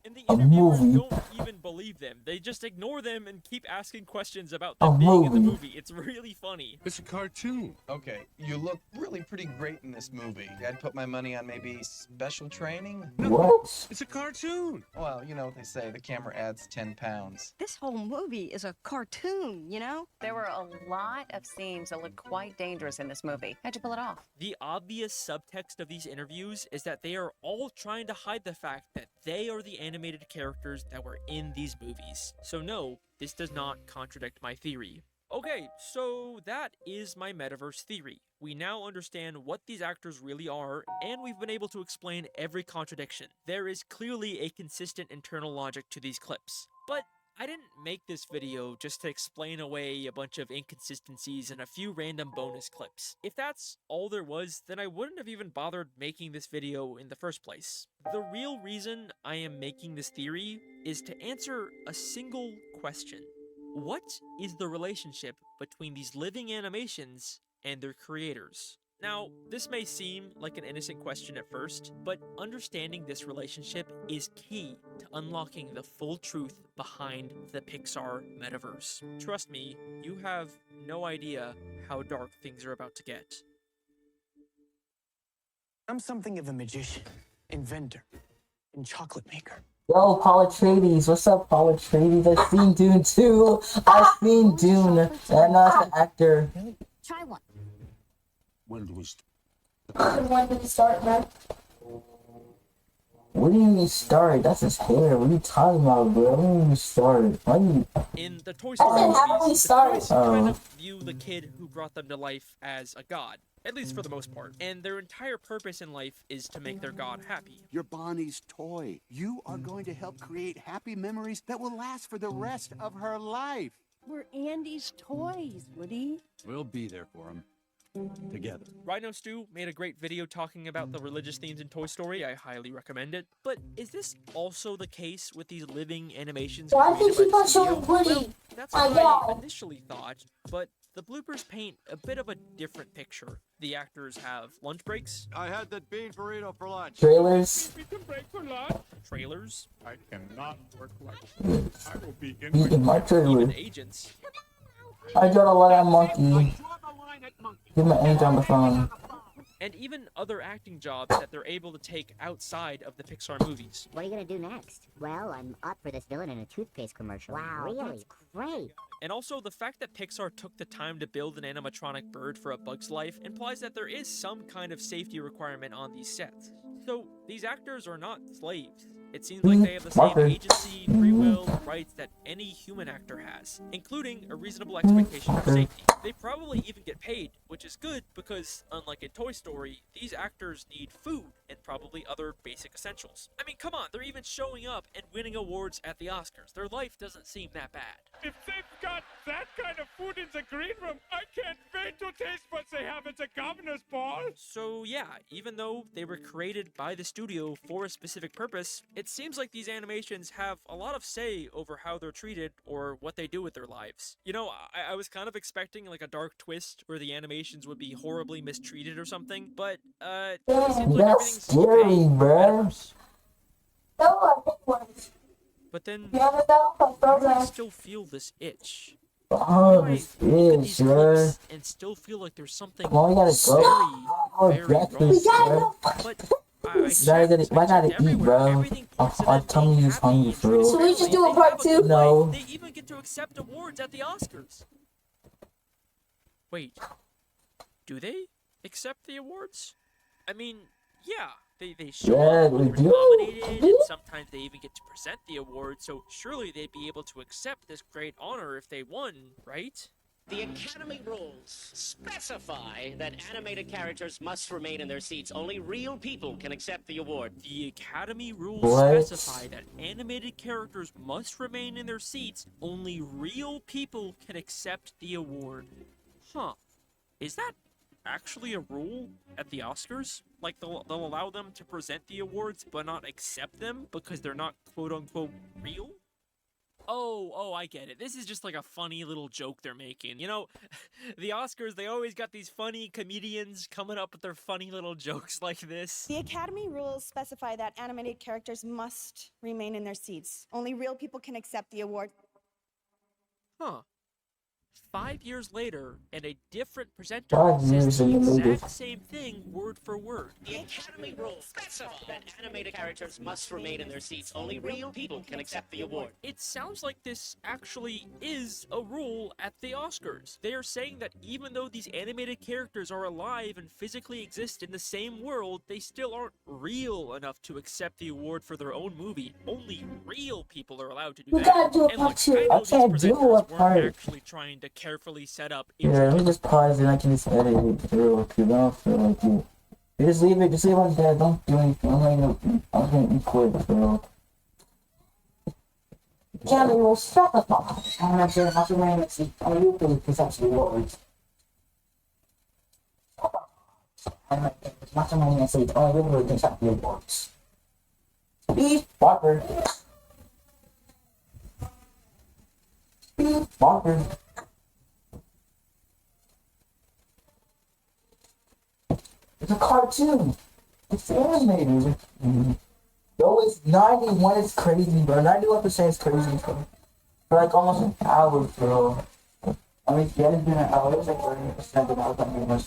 And the A interviewers movie. don't even believe them. They just ignore them and keep asking questions about them being in the movie. It's really funny. It's a cartoon. Okay, you look really pretty great in this movie. I'd put my money on maybe special training. What? It's a cartoon. Well, you know what they say, the camera adds 10 pounds. This whole movie is a cartoon, you know? There were a lot of scenes that looked quite dangerous in this movie. How'd you pull it off? The obvious subtext of these interviews is that they are all trying to hide the fact that they are the animated characters that were in these movies. So no, this does not contradict my theory. Okay, so that is my metaverse theory. We now understand what these actors really are, and we've been able to explain every contradiction. There is clearly a consistent internal logic to these clips. But I didn't make this video just to explain away a bunch of inconsistencies and a few random bonus clips. If that's all there was, then I wouldn't have even bothered making this video in the first place. The real reason I am making this theory is to answer a single question. What is the relationship between these living animations and their creators? Now, this may seem like an innocent question at first, but understanding this relationship is key to unlocking the full truth behind the Pixar metaverse. Trust me, you have no idea how dark things are about to get. I'm something of a magician, inventor, and chocolate maker. Yo, Paul Atreides. What's up, Paul Atreides? I've seen Dune 2. I've seen Dune. And that's the actor. Try one. When do we When did we start, man? What do you mean start? That's his hair. What are you talking about, bro? What do you mean start? Why you... In the Toy Story said, how do we movies, the start? toys kind of view the kid who brought them to life as a god, at least for the most part. And their entire purpose in life is to make their god happy. You're Bonnie's toy. You are going to help create happy memories that will last for the rest of her life. We're Andy's toys, Woody. We'll be there for him. Together. Rhino Stew made a great video talking about the religious themes in Toy Story. I highly recommend it. But is this also the case with these living animations? Why do you created keep by on the showing studio? Woody? Well, that's My what I dad. initially thought, but the bloopers paint a bit of a different picture. The actors have lunch breaks. I had that bean burrito for lunch. Trailers. Trailers. I cannot work like this. I will be in Eating my trailer. Even agents. I got a lot of monkey. Give my ink on the phone. And even other acting jobs that they're able to take outside of the Pixar movies. What are you gonna do next? Well, I'm up for this villain in a toothpaste commercial. Wow, really? That's great. And also, the fact that Pixar took the time to build an animatronic bird for A Bug's Life implies that there is some kind of safety requirement on these sets. So, these actors are not slaves. It seems like they have the same agency, free will, rights that any human actor has, including a reasonable expectation for safety. They probably even get paid, which is good because, unlike in Toy Story, these actors need food and probably other basic essentials. I mean, come on, they're even showing up and winning awards at the Oscars. Their life doesn't seem that bad. If they've got that kind of food in the green room, I can't wait to taste what they have at the governor's ball. So yeah, even though they were created by the studio for a specific purpose, it seems like these animations have a lot of say over how they're treated or what they do with their lives. You know, I was kind of expecting like a dark twist where the animations would be horribly mistreated or something, but it seems like That's scary, bro. But then, You ever know? I still feel this itch. Oh, this is, bro. And still feel like there's something Well, we gotta go. Oh, breakfast, bro. I gotta eat, bro. Our tummy is hungry, bro. So we just do a part 2? No. They even get to accept awards at the Oscars. Wait, do they accept the awards? I mean, yeah, they show up when they're nominated, and sometimes they even get to present the award, so surely they'd be able to accept this great honor if they won, right? The Academy rules specify that animated characters must remain in their seats. Only real people can accept the award. The Academy rules What? specify that animated characters must remain in their seats. Only real people can accept the award. Huh. Is that actually a rule at the Oscars? Like, they'll allow them to present the awards but not accept them because they're not quote-unquote real? Oh, I get it. This is just like a funny little joke they're making. You know, the Oscars, they always got these funny comedians coming up with their funny little jokes like this. The Academy rules specify that animated characters must remain in their seats. Only real people can accept the award. Huh. 5 years later, and a different presenter 5 says years the later. exact same thing word for word. The Academy rules specify that animated characters must remain in their seats. Only real people can accept the award. It sounds like this actually is a rule at the Oscars. They are saying that even though these animated characters are alive and physically exist in the same world, they still aren't real enough to accept the award for their own movie. Only real people are allowed to do We that. gotta do a And part look, 2. I know I these can't do a presenters part. weren't actually trying to carefully set up Yeah, let me just pause and I can just edit it through because I don't feel like it. You just leave it on that. Don't do anything. I'm gonna eat quick, bro. Academy will specify. I'm not sure how to name it. I'm usually precisely words. I'm not to name it. Oh, you really accept the awards. Beef Barker. Beef Barker. It's a cartoon. It's animated. Though it's 91 is crazy, bro. 91% is crazy, bro. For like almost an hour, bro. I mean, yeah, it's been an hour. It's like 30%, but I was like, much.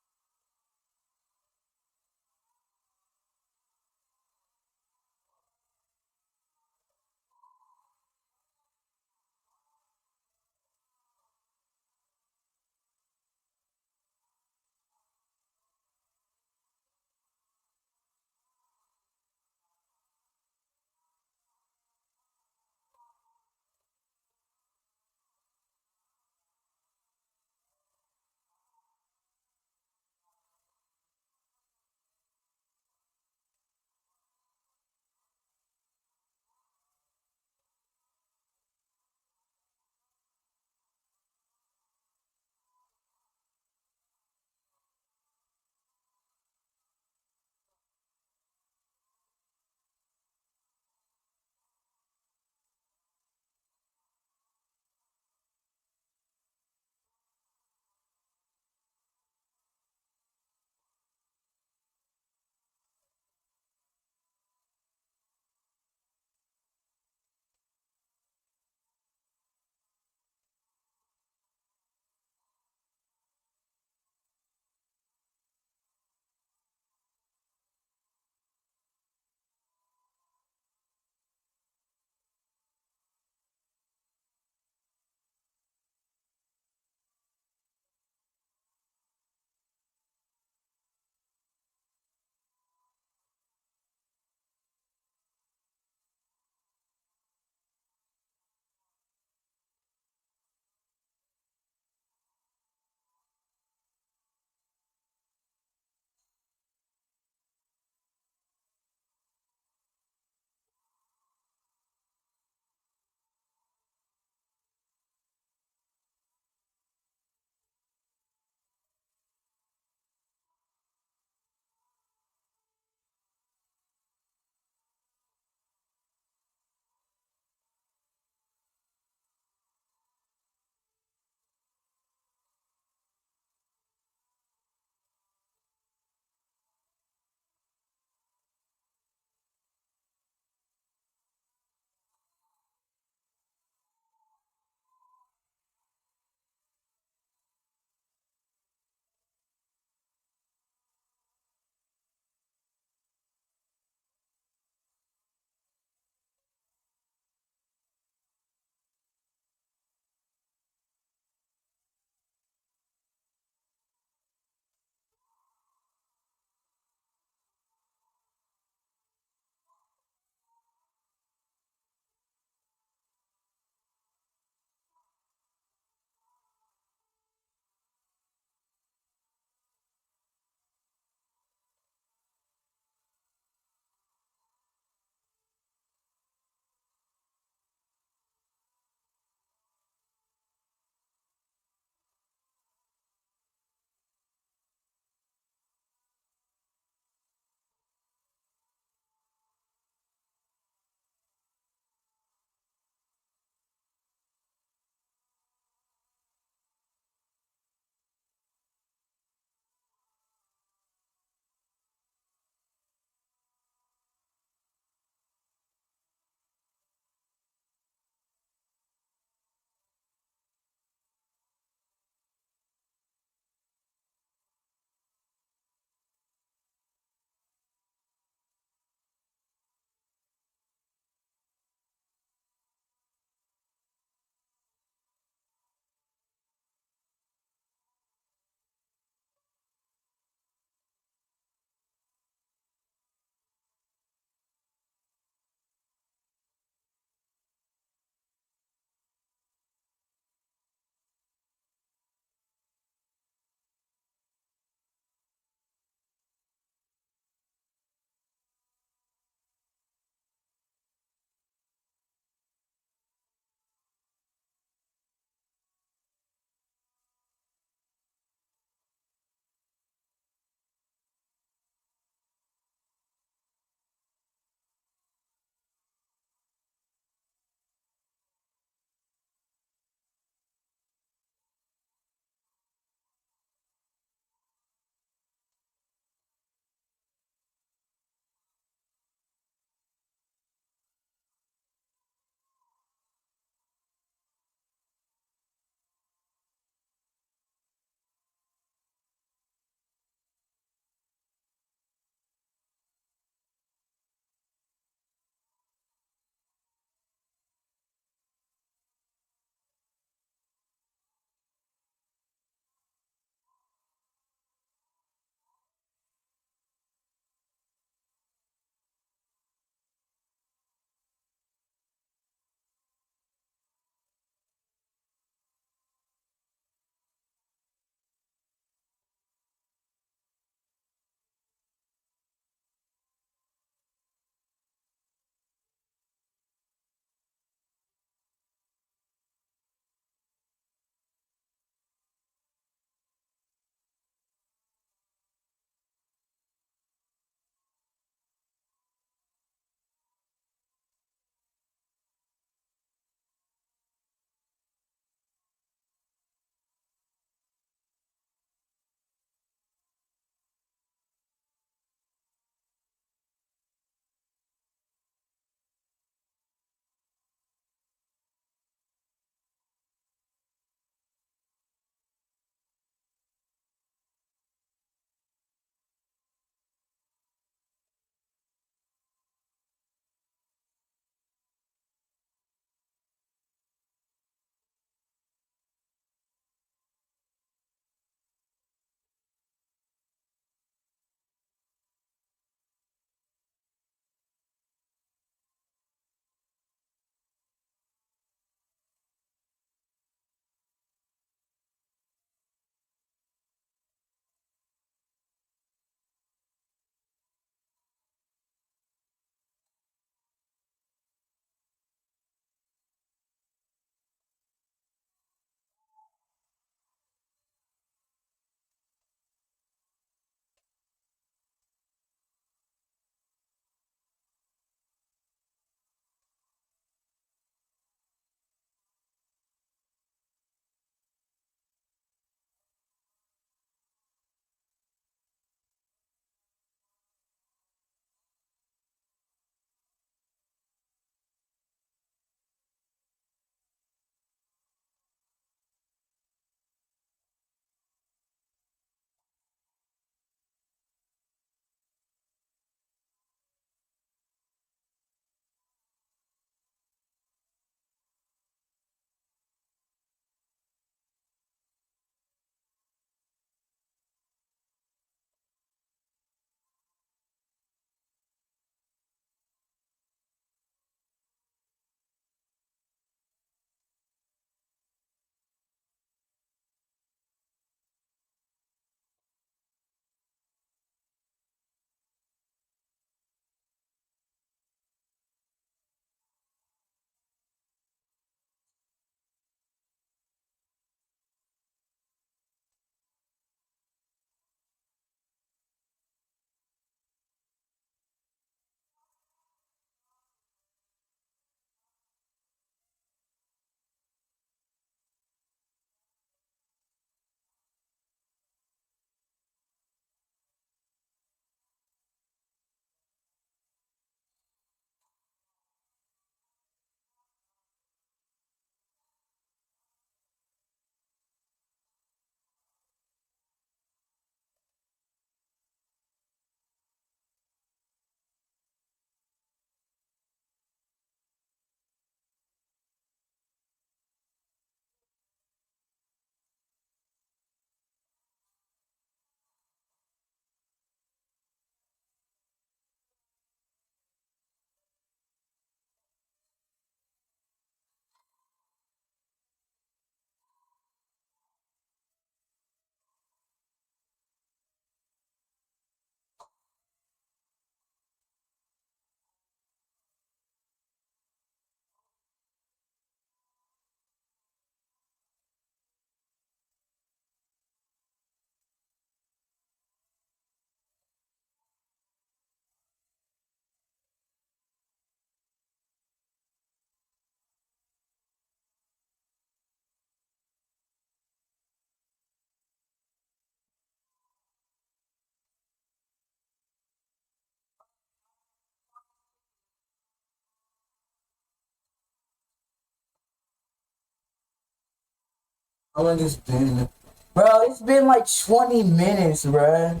How long it's been? Bro, it's been like 20 minutes, bro.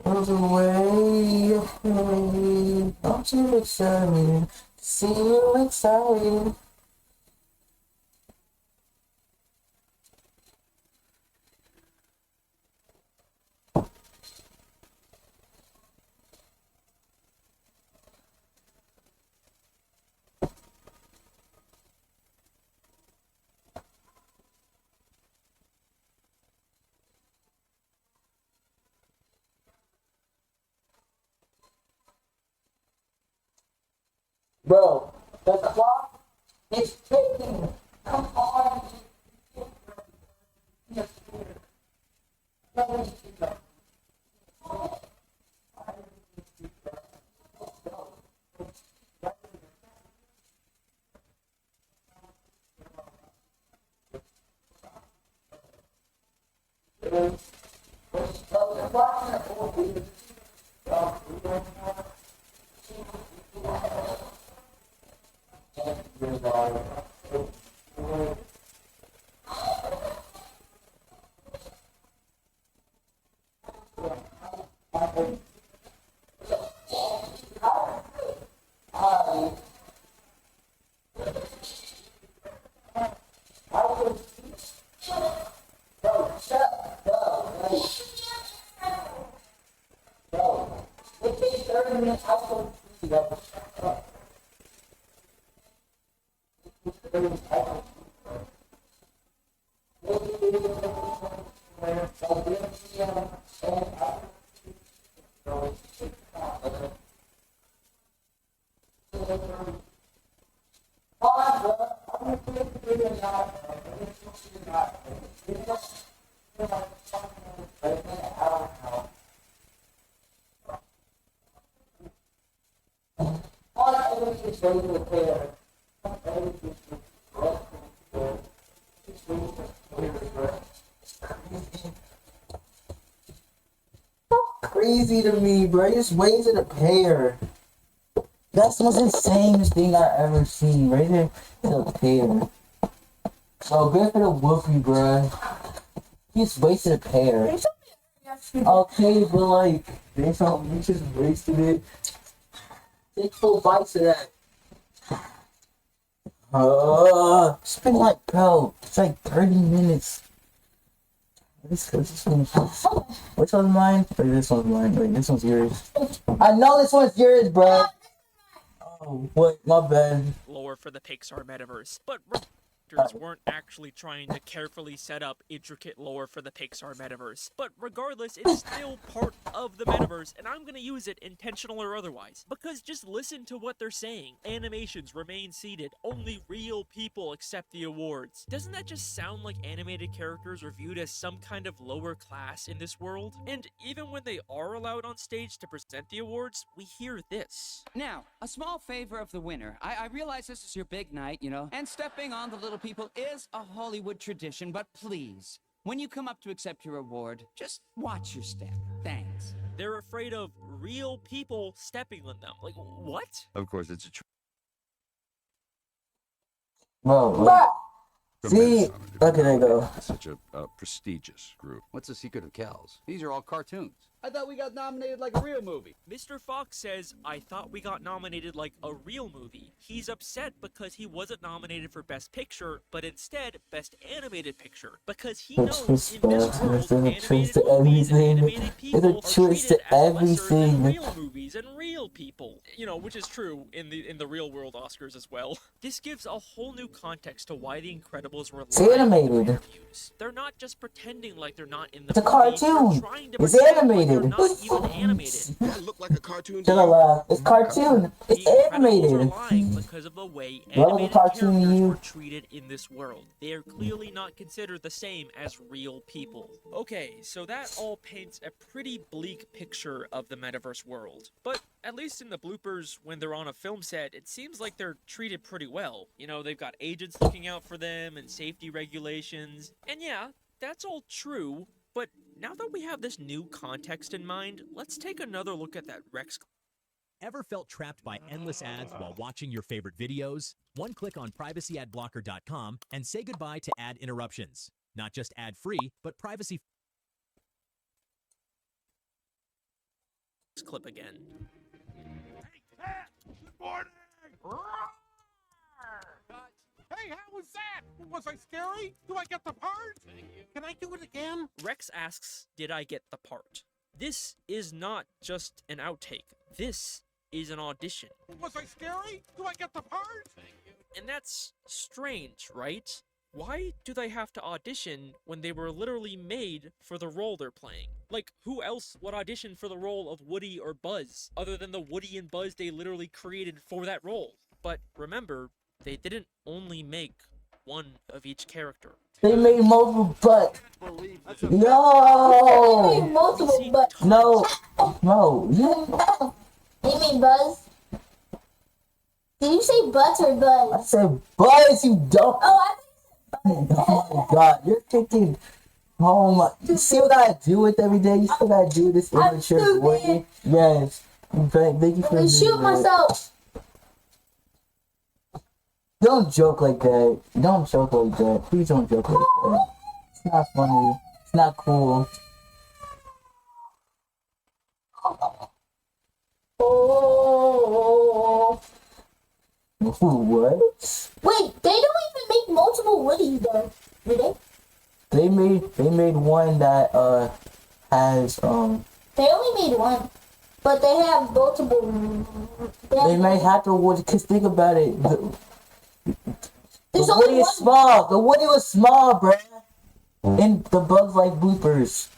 Goes away. I'm too excited to see you excited. Bro, the clock is ticking. Come on. Crazy to me, bro. He just wasted a pair. That's the most insane thing I ever seen. Right there, a pair. Oh, good for the Whoopi, bro. He just wasted a pair. Okay, but like, they just wasted it. Take 4 bites of that. It's been like, bro, it's like 30 minutes. Which one's mine? Wait, this one's mine. Wait, this one's yours. I know this one's yours, bro. Oh, wait, my bad. Lore for the Pixar metaverse, but directors weren't actually trying to carefully set up intricate lore for the Pixar metaverse. But regardless, it's still part of the metaverse, and I'm gonna use it, intentional or otherwise. Because just listen to what they're saying. Animations remain seated. Only real people accept the awards. Doesn't that just sound like animated characters are viewed as some kind of lower class in this world? And even when they are allowed on stage to present the awards, we hear this. Now, a small favor of the winner. I realize this is your big night, you know, and stepping on the little people is a Hollywood tradition, but please, when you come up to accept your award, just watch your step. Thanks. They're afraid of real people stepping on them. Like, what? Of course, it's a Bro, see, look at that go. Such a prestigious group. What's the secret of Cal's? These are all cartoons. I thought we got nominated like a real movie. Mr. Fox says, I thought we got nominated like a real movie. He's upset because he wasn't nominated for Best Picture, but instead Best Animated Picture. Because he knows in this world, animated movies and animated people are treated as lesser than real movies and real people. You know, which is true in the real world Oscars as well. This gives a whole new context to why The Incredibles were It's animated. They're not just pretending like they're not in the It's a cartoon. It's animated. They're not even animated. I look like a cartoon. Shut up, it's cartoon. It's animated. Are lying because of the way What animated cartoon characters you? were treated in this world. They are clearly not considered the same as real people. Okay, so that all paints a pretty bleak picture of the metaverse world. But at least in the bloopers, when they're on a film set, it seems like they're treated pretty well. You know, they've got agents looking out for them and safety regulations. And yeah, that's all true. But now that we have this new context in mind, let's take another look at that Rex Ever felt trapped by endless ads while watching your favorite videos? One click on privacyadblocker.com and say goodbye to ad interruptions. Not just ad-free, but privacy. This clip again. Good morning! Hey, how was that? Was I scary? Do I get the part? Can I do it again? Rex asks, did I get the part? This is not just an outtake. This is an audition. Was I scary? Do I get the part? And that's strange, right? Why do they have to audition when they were literally made for the role they're playing? Like, who else would audition for the role of Woody or Buzz, other than the Woody and Buzz they literally created for that role? But remember, they didn't only make one of each character. They made multiple butts. They made No! multiple butts. No! No! You mean Buzz? Did you say butts or Buzz? I said Buzz, you dumb. Oh, Oh my god, you're thinking, oh my, you see what I do with every day? You still gotta do this immature boy. Yes. Thank you for I'm shoot myself. Don't joke like that. Don't joke like that. Please don't joke like that. It's not funny. It's not cool. Oh. What? Wait, they don't even make multiple Woodies though, do they? They made one that has They only made one, but they have multiple. They may have to Woody, cause think about it. The There's Woody only is one. small. The Woody was small, bruh. And the Bugs Life bloopers.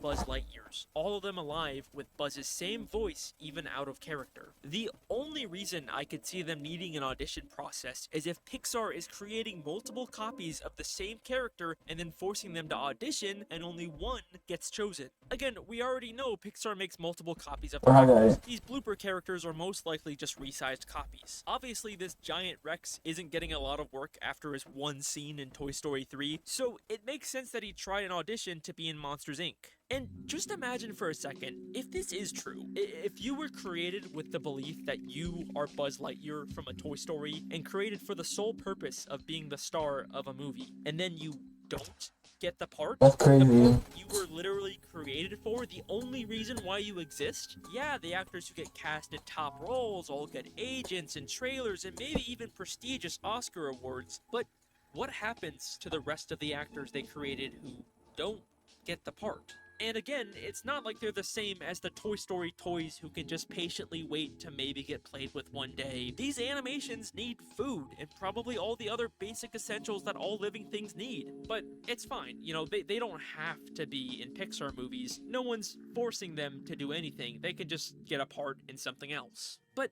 Buzz Lightyears, all of them alive with Buzz's same voice, even out of character. The only reason I could see them needing an audition process is if Pixar is creating multiple copies of the same character and then forcing them to audition and only one gets chosen. Again, we already know Pixar makes multiple copies of characters. These blooper characters are most likely just resized copies. Obviously, this giant Rex isn't getting a lot of work after his one scene in Toy Story 3, so it makes sense that he tried an audition to be in Monsters, Inc. And just imagine for a second, if this is true, if you were created with the belief that you are Buzz Lightyear from a Toy Story and created for the sole purpose of being the star of a movie, and then you don't get the part, That's crazy. the part you were literally created for, the only reason why you exist, yeah, the actors who get cast in top roles all get agents and trailers and maybe even prestigious Oscar awards, but what happens to the rest of the actors they created who don't get the part? And again, it's not like they're the same as the Toy Story toys who can just patiently wait to maybe get played with one day. These animations need food and probably all the other basic essentials that all living things need. But it's fine, you know, they don't have to be in Pixar movies. No one's forcing them to do anything. They can just get a part in something else. But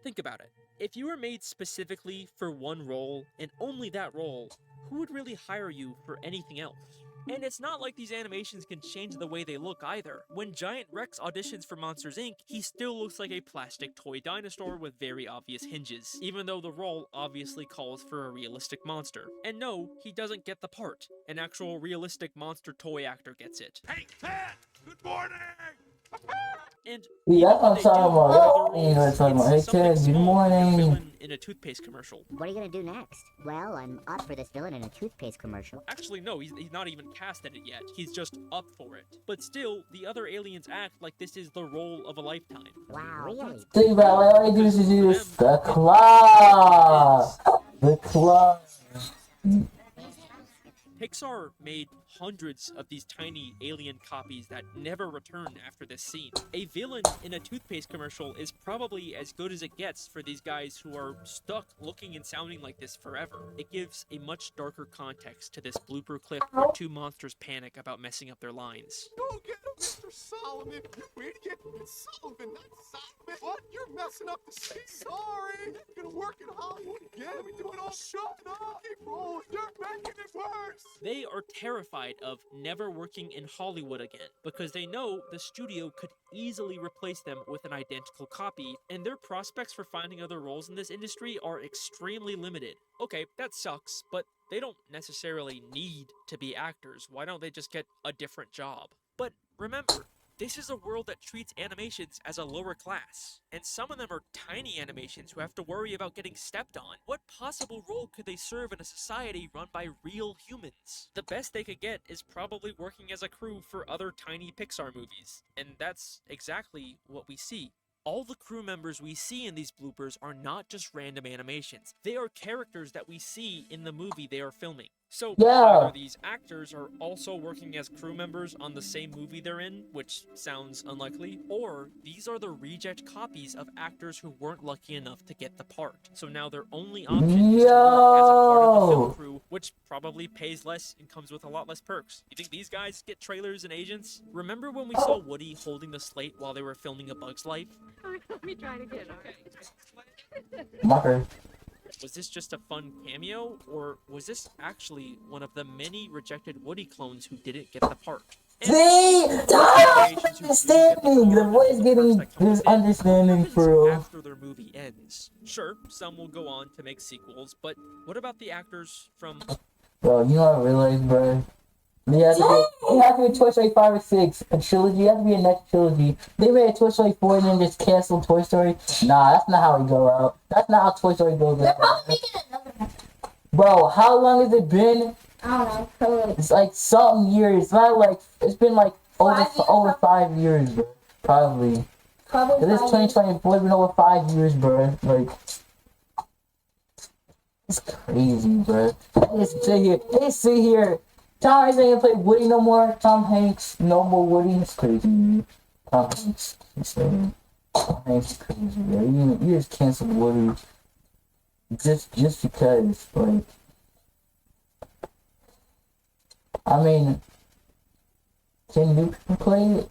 think about it. If you were made specifically for one role and only that role, who would really hire you for anything else? And it's not like these animations can change the way they look either. When Giant Rex auditions for Monsters, Inc., he still looks like a plastic toy dinosaur with very obvious hinges, even though the role obviously calls for a realistic monster. And no, he doesn't get the part. An actual realistic monster toy actor gets it. Hey, Ted! Good morning! And Yeah, that's what I'm talking about. You know what I'm talking about. Hey, Ted, good morning. In a toothpaste commercial. What are you gonna do next? Well, I'm up for this villain in a toothpaste commercial. Actually, no, he's not even cast in it yet. He's just up for it. But still, the other aliens act like this is the role of a lifetime. Wow, really? Think about what all I do is use the claw. The claw. Pixar made hundreds of these tiny alien copies that never return after this scene. A villain in a toothpaste commercial is probably as good as it gets for these guys who are stuck looking and sounding like this forever. It gives a much darker context to this blooper clip where two monsters panic about messing up their lines. Go get him, Mr. Solomon! You idiot! It's Sullivan, not Solomon! What? You're messing up the scene! Sorry! You're gonna work in Hollywood again! We do it all. Shut up! Keep rolling! You're making it worse! They are terrified of never working in Hollywood again because they know the studio could easily replace them with an identical copy, and their prospects for finding other roles in this industry are extremely limited. Okay, that sucks, but they don't necessarily need to be actors. Why don't they just get a different job? But remember, this is a world that treats animations as a lower class, and some of them are tiny animations who have to worry about getting stepped on. What possible role could they serve in a society run by real humans? The best they could get is probably working as a crew for other tiny Pixar movies, and that's exactly what we see. All the crew members we see in these bloopers are not just random animations. They are characters that we see in the movie they are filming. So either these actors are also working as crew members on the same movie they're in, which sounds unlikely, or these are the reject copies of actors who weren't lucky enough to get the part. So now their only option is to work as a part of the film crew, which probably pays less and comes with a lot less perks. You think these guys get trailers and agents? Remember when we saw Woody holding the slate while they were filming A Bug's Life? Let me try it again, okay? Marker. Was this just a fun cameo, or was this actually one of the many rejected Woody clones who didn't get the part? See? Understanding! The voice getting his understanding for real. After their movie ends. Sure, some will go on to make sequels, but what about the actors from... Bro, you know what I realized, bro? It has to be Toy Story 5 or 6, a trilogy. It has to be a next trilogy. They made a Toy Story 4 and then just canceled Toy Story. Nah, that's not how we go out. That's not how Toy Story goes out. They're probably making another one. Bro, how long has it been? I don't know. Probably. It's like something years. It's not like, it's been like over 5 years, bro. Probably. Cause it's 2024, it's been over 5 years, bro. Like, it's crazy, bro. They sit here. Tom Hanks ain't gonna play Woody no more. Tom Hanks, no more Woody. It's crazy. Tom Hanks, Tom Hanks is crazy, bro. You just canceled Woody just because, like. I mean, can new people play it?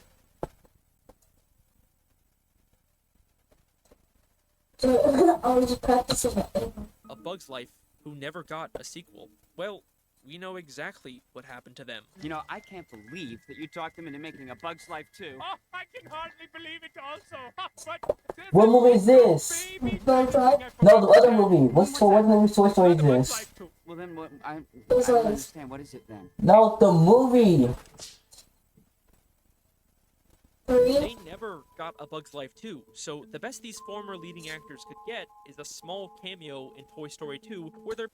I was just practicing it. A Bug's Life, who never got a sequel. Well, we know exactly what happened to them. You know, I can't believe that you talked them into making A Bug's Life 2. Oh, I can hardly believe it also. But What movie is this? No, the other movie. What movie Toy Story is this? Well, then what? I don't understand. What is it then? No, the movie. They never got A Bug's Life 2, so the best these former leading actors could get is a small cameo in Toy Story 2, where they're...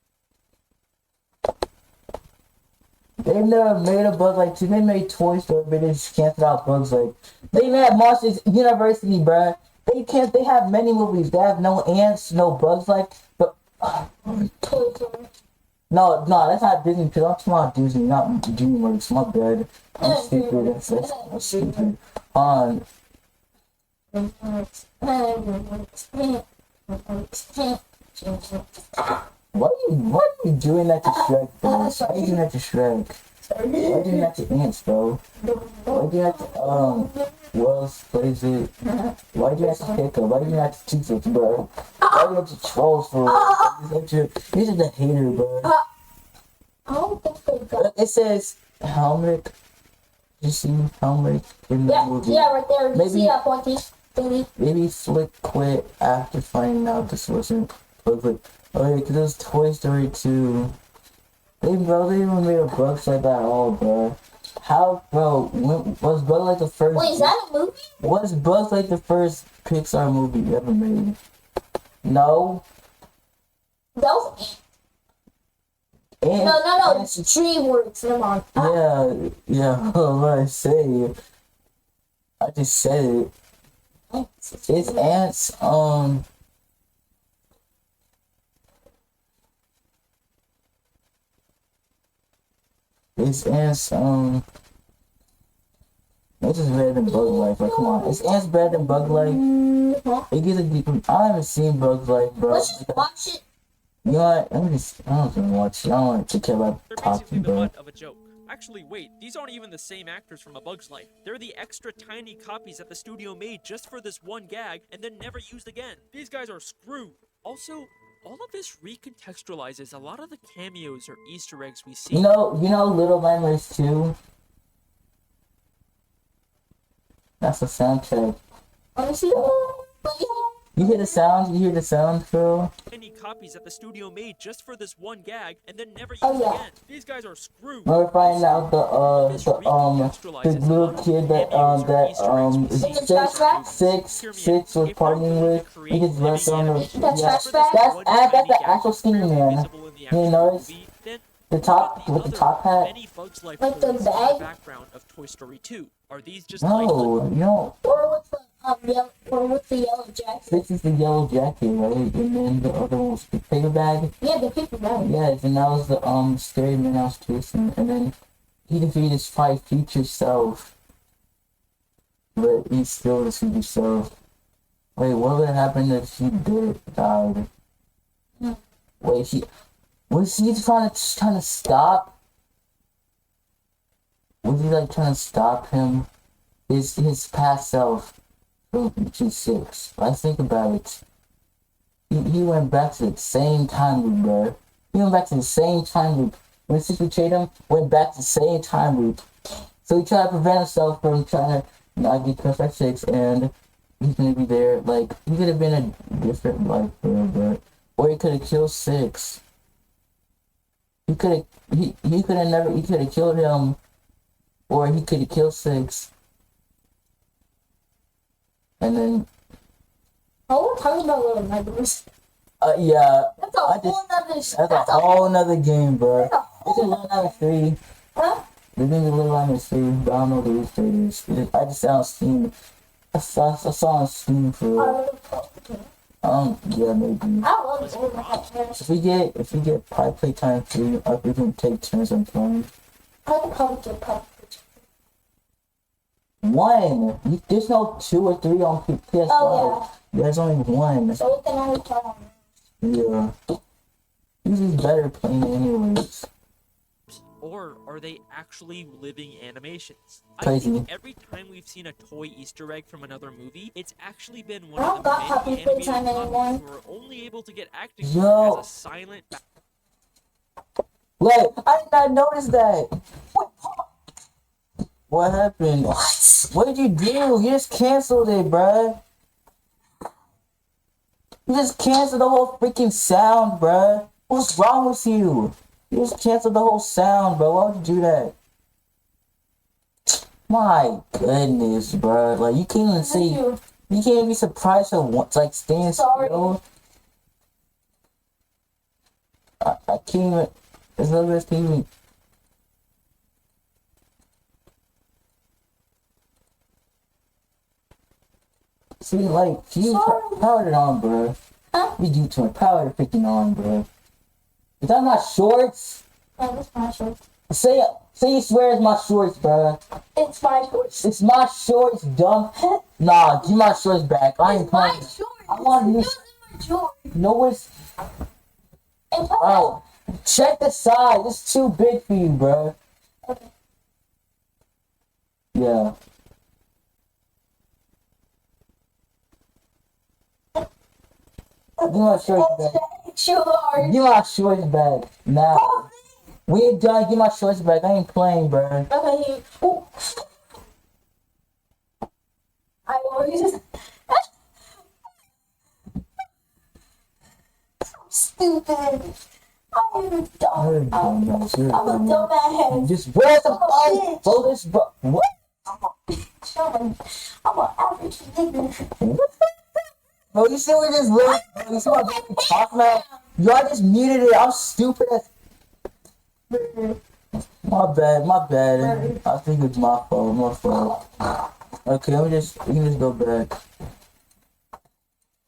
They never made a Bug's Life 2. They made Toy Story, but they just canceled out Bug's Life. They made Monsters University, bruh. They have many movies. They have no ants, no Bug's Life, but... No, that's not Disney, because I'm talking about Disney, not DreamWorks. My bad. I'm stupid. I'm stupid. Why are you doing that to Shrek, bro? Why are you doing that to Shrek? Why are you doing that to ants, bro? Why are you doing that to, what else plays it? Why are you doing that to Hiccup? Why are you doing that to T-Six, bro? Why are you doing that to Trolls, bro? These are the hater, bro. I don't think they got It says Helmet. You see Helmet in the movie? Yeah, right there. You see that pointy thingy? Maybe Flick quit after finding out this wasn't perfect. Oh yeah, because it was Toy Story 2. They even made a Bug's Life at all, bro. How, bro, was Bug's Life the first... Wait, is that a movie? Was Bug's Life the first Pixar movie ever made? No? That was... No, it's DreamWorks, never mind. Yeah, what I say. I just said it. It's ants, It's ants, this is better than Bug Life, like, come on. Is ants better than Bug Life? It gives a deep... I haven't seen Bug Life, bro. Let's just watch it. You know what? I don't even watch it. I don't want to care about talking, the bro. butt of a joke. Actually, wait, these aren't even the same actors from A Bug's Life. They're the extra tiny copies that the studio made just for this one gag and then never used again. These guys are screwed. Also, all of this recontextualizes a lot of the cameos or Easter eggs we see. You know Little Nightmares 2? That's the soundtrack. Let me see. You hear the sound? You hear the sound, Phil? Any copies that the studio made just for this one gag and then never used Oh, yeah. again. These guys are screwed. We're finding out the little kid six was partying with. He gets left on the. That's the actual skinny man. You notice the top with the top hat. Many Bugs Life Like the toys in the bag? background of Toy Story 2. Are these just No, you know. Or with the yellow jacket. Six is the yellow jacket, right? And then the other one was the paper bag. Yeah, the paper bag. Yes, and that was the scary man I was chasing. And then he defeated his 5 future self. But he's still his future self. Wait, what would happen if he died? Wait, was he trying to stop? Was he like trying to stop him? His past self from future 6. I think about it. He went back to the same time loop, bro. He went back to the same time loop. When 6 betrayed him, went back to the same time loop. So he tried to prevent himself from trying to not get cursed by 6, and he's gonna be there. Like, he could have been a different life, bro, or he could have killed 6. He could have killed him, or he could have killed 6. And then. Oh, we're talking about Little Nightmares. Yeah. That's a whole nother game, bro. It's a Little Nightmares 3. Huh? The game is Little Nightmares 3, but I don't know what the release date is. I just saw on Steam. I saw on Steam for yeah, maybe. I love Little Nightmares. If we get Pi Playtime 3, we can take turns on playing. I could probably get Pi. 1. There's no 2 or 3 on PS5. Oh, yeah. There's only 1. So we can only turn on. Yeah. Usually better playing anyways. Or are they actually living animations? Crazy. I think every time we've seen a toy Easter egg from another movie, it's actually been one I of don't the got many Happy animated Playtime anymore. copies who are only able to get acting Yo. as a silent Wait, I did not notice that. What happened? What did you do? You just canceled it, bruh. You just canceled the whole freaking sound, bruh. What's wrong with you? You just canceled the whole sound, bro. Why would you do that? My goodness, bruh. Like, you can't even see. You can't even be surprised for once, like, staying still. I can't even. There's no best TV. See, like, you powered it on, bro. Huh? You do to it. Power it freaking on, bro. Is that my shorts? Yeah, that's my shorts. Say you swear it's my shorts, bro. It's my shorts. It's my shorts, dumb. Nah, give my shorts back. I ain't playing. It's my shorts. I want It's my shorts. No, it's. Oh, check the size. It's too big for you, bro. Okay. Yeah. Give my shorts back. Give my shorts back. Now. We ain't done. Give my shorts back. I ain't playing, bro. Okay. Ooh. I always just. So stupid. I'm dumb. I'm a dumbass. Just wear some focus, bro. What? I'm a bitch. I'm an average nigga. Bro, you see what this little, you see what I'm talking about? Y'all just muted it. I'm stupid as. My bad. I think it's my fault. Okay, we can just go back.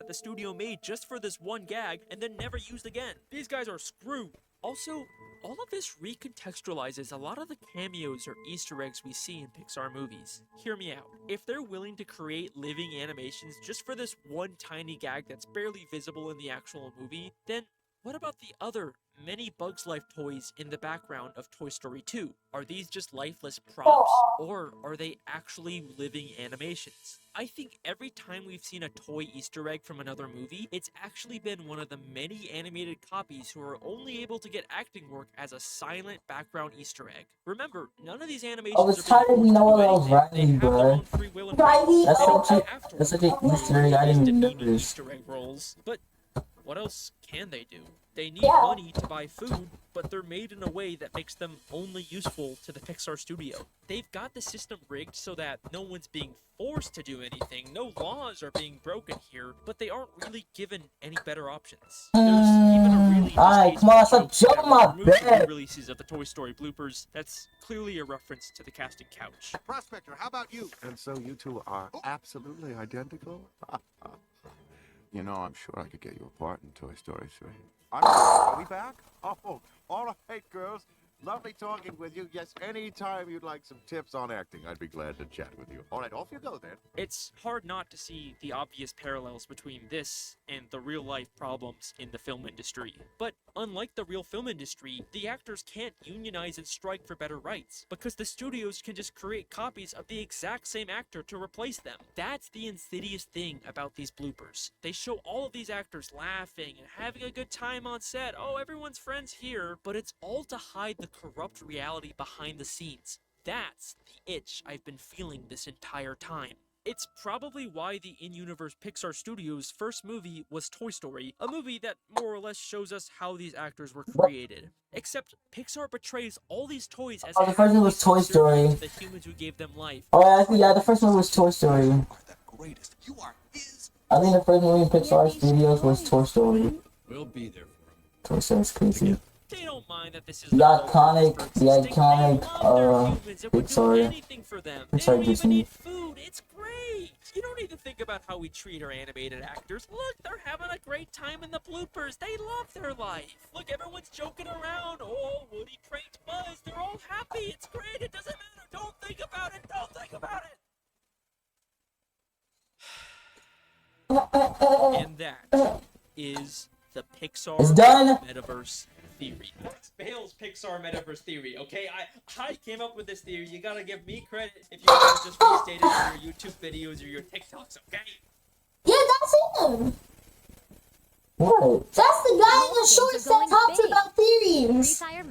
that the studio made just for this one gag and then never used again. These guys are screwed. Also, all of this recontextualizes a lot of the cameos or Easter eggs we see in Pixar movies. Hear me out. If they're willing to create living animations just for this one tiny gag that's barely visible in the actual movie, then What about the other many Bugs Life toys in the background of Toy Story 2? Are these just lifeless props, or are they actually living animations? I think every time we've seen a toy Easter egg from another movie, it's actually been one of the many animated copies who are only able to get acting work as a silent background Easter egg. Remember, none of these animations Oh, it's tired of Noah that was Riley, bro. That's such an Easter egg I didn't even notice. Easter egg rolls, but what else can they do? They need money to buy food, but they're made in a way that makes them only useful to the Pixar studio. They've got the system rigged so that no one's being forced to do anything, no laws are being broken here, but they aren't really given any better options. There's even a really Alright, come on, stop jumping my bed! Releases of the Toy Story bloopers, that's clearly a reference to the casting couch. Prospector, how about you? And so you two are absolutely identical? You know, I'm sure I could get you a part in Toy Story 3. Are we back? Oh, all right, girls. Lovely talking with you. Yes, anytime you'd like some tips on acting, I'd be glad to chat with you. All right, off you go then. It's hard not to see the obvious parallels between this and the real-life problems in the film industry. But unlike the real film industry, the actors can't unionize and strike for better rights, because the studios can just create copies of the exact same actor to replace them. That's the insidious thing about these bloopers. They show all of these actors laughing and having a good time on set. Oh, everyone's friends here, but it's all to hide the corrupt reality behind the scenes. That's the itch I've been feeling this entire time. It's probably why the in-universe Pixar Studios' first movie was Toy Story, a movie that more or less shows us how these actors were created. Except Pixar portrays all these toys as the first one was Toy Story. the humans who gave them life. Oh yeah, the first one was Toy Story. I think the first movie in Pixar Studios was Toy Story. We'll be there for them. Toy Story's crazy. They don't mind that this is The iconic Pixar. Pixar Disney. Food. It's great. You don't need to think about how we treat our animated actors. Look, they're having a great time in the bloopers. They love their life. Look, everyone's joking around. Oh, Woody pranked Buzz. They're all happy. It's great. It doesn't matter. Don't think about it. Don't think about it. And that is the Pixar Metaverse theory. That's Bale's Pixar Metaverse theory, okay? I came up with this theory. You gotta give me credit if you guys just restate it in your YouTube videos or your TikToks, okay? Yeah, that's him. What? That's the guy in the shorts that talks about theories. I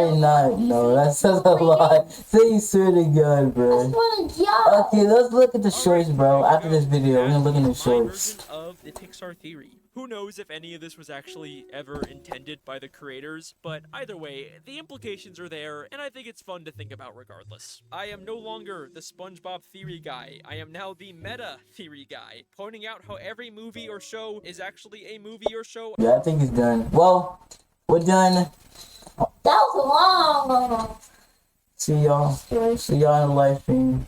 did not know. That says a lot. Things really good, bro. Okay, let's look at the shorts, bro. After this video, we're gonna look at the shorts. Of the Pixar theory. Who knows if any of this was actually ever intended by the creators, but either way, the implications are there, and I think it's fun to think about regardless. I am no longer the SpongeBob theory guy. I am now the meta theory guy, pointing out how every movie or show is actually a movie or show. Yeah, I think it's done. Well, we're done. That was long. See y'all in the live stream.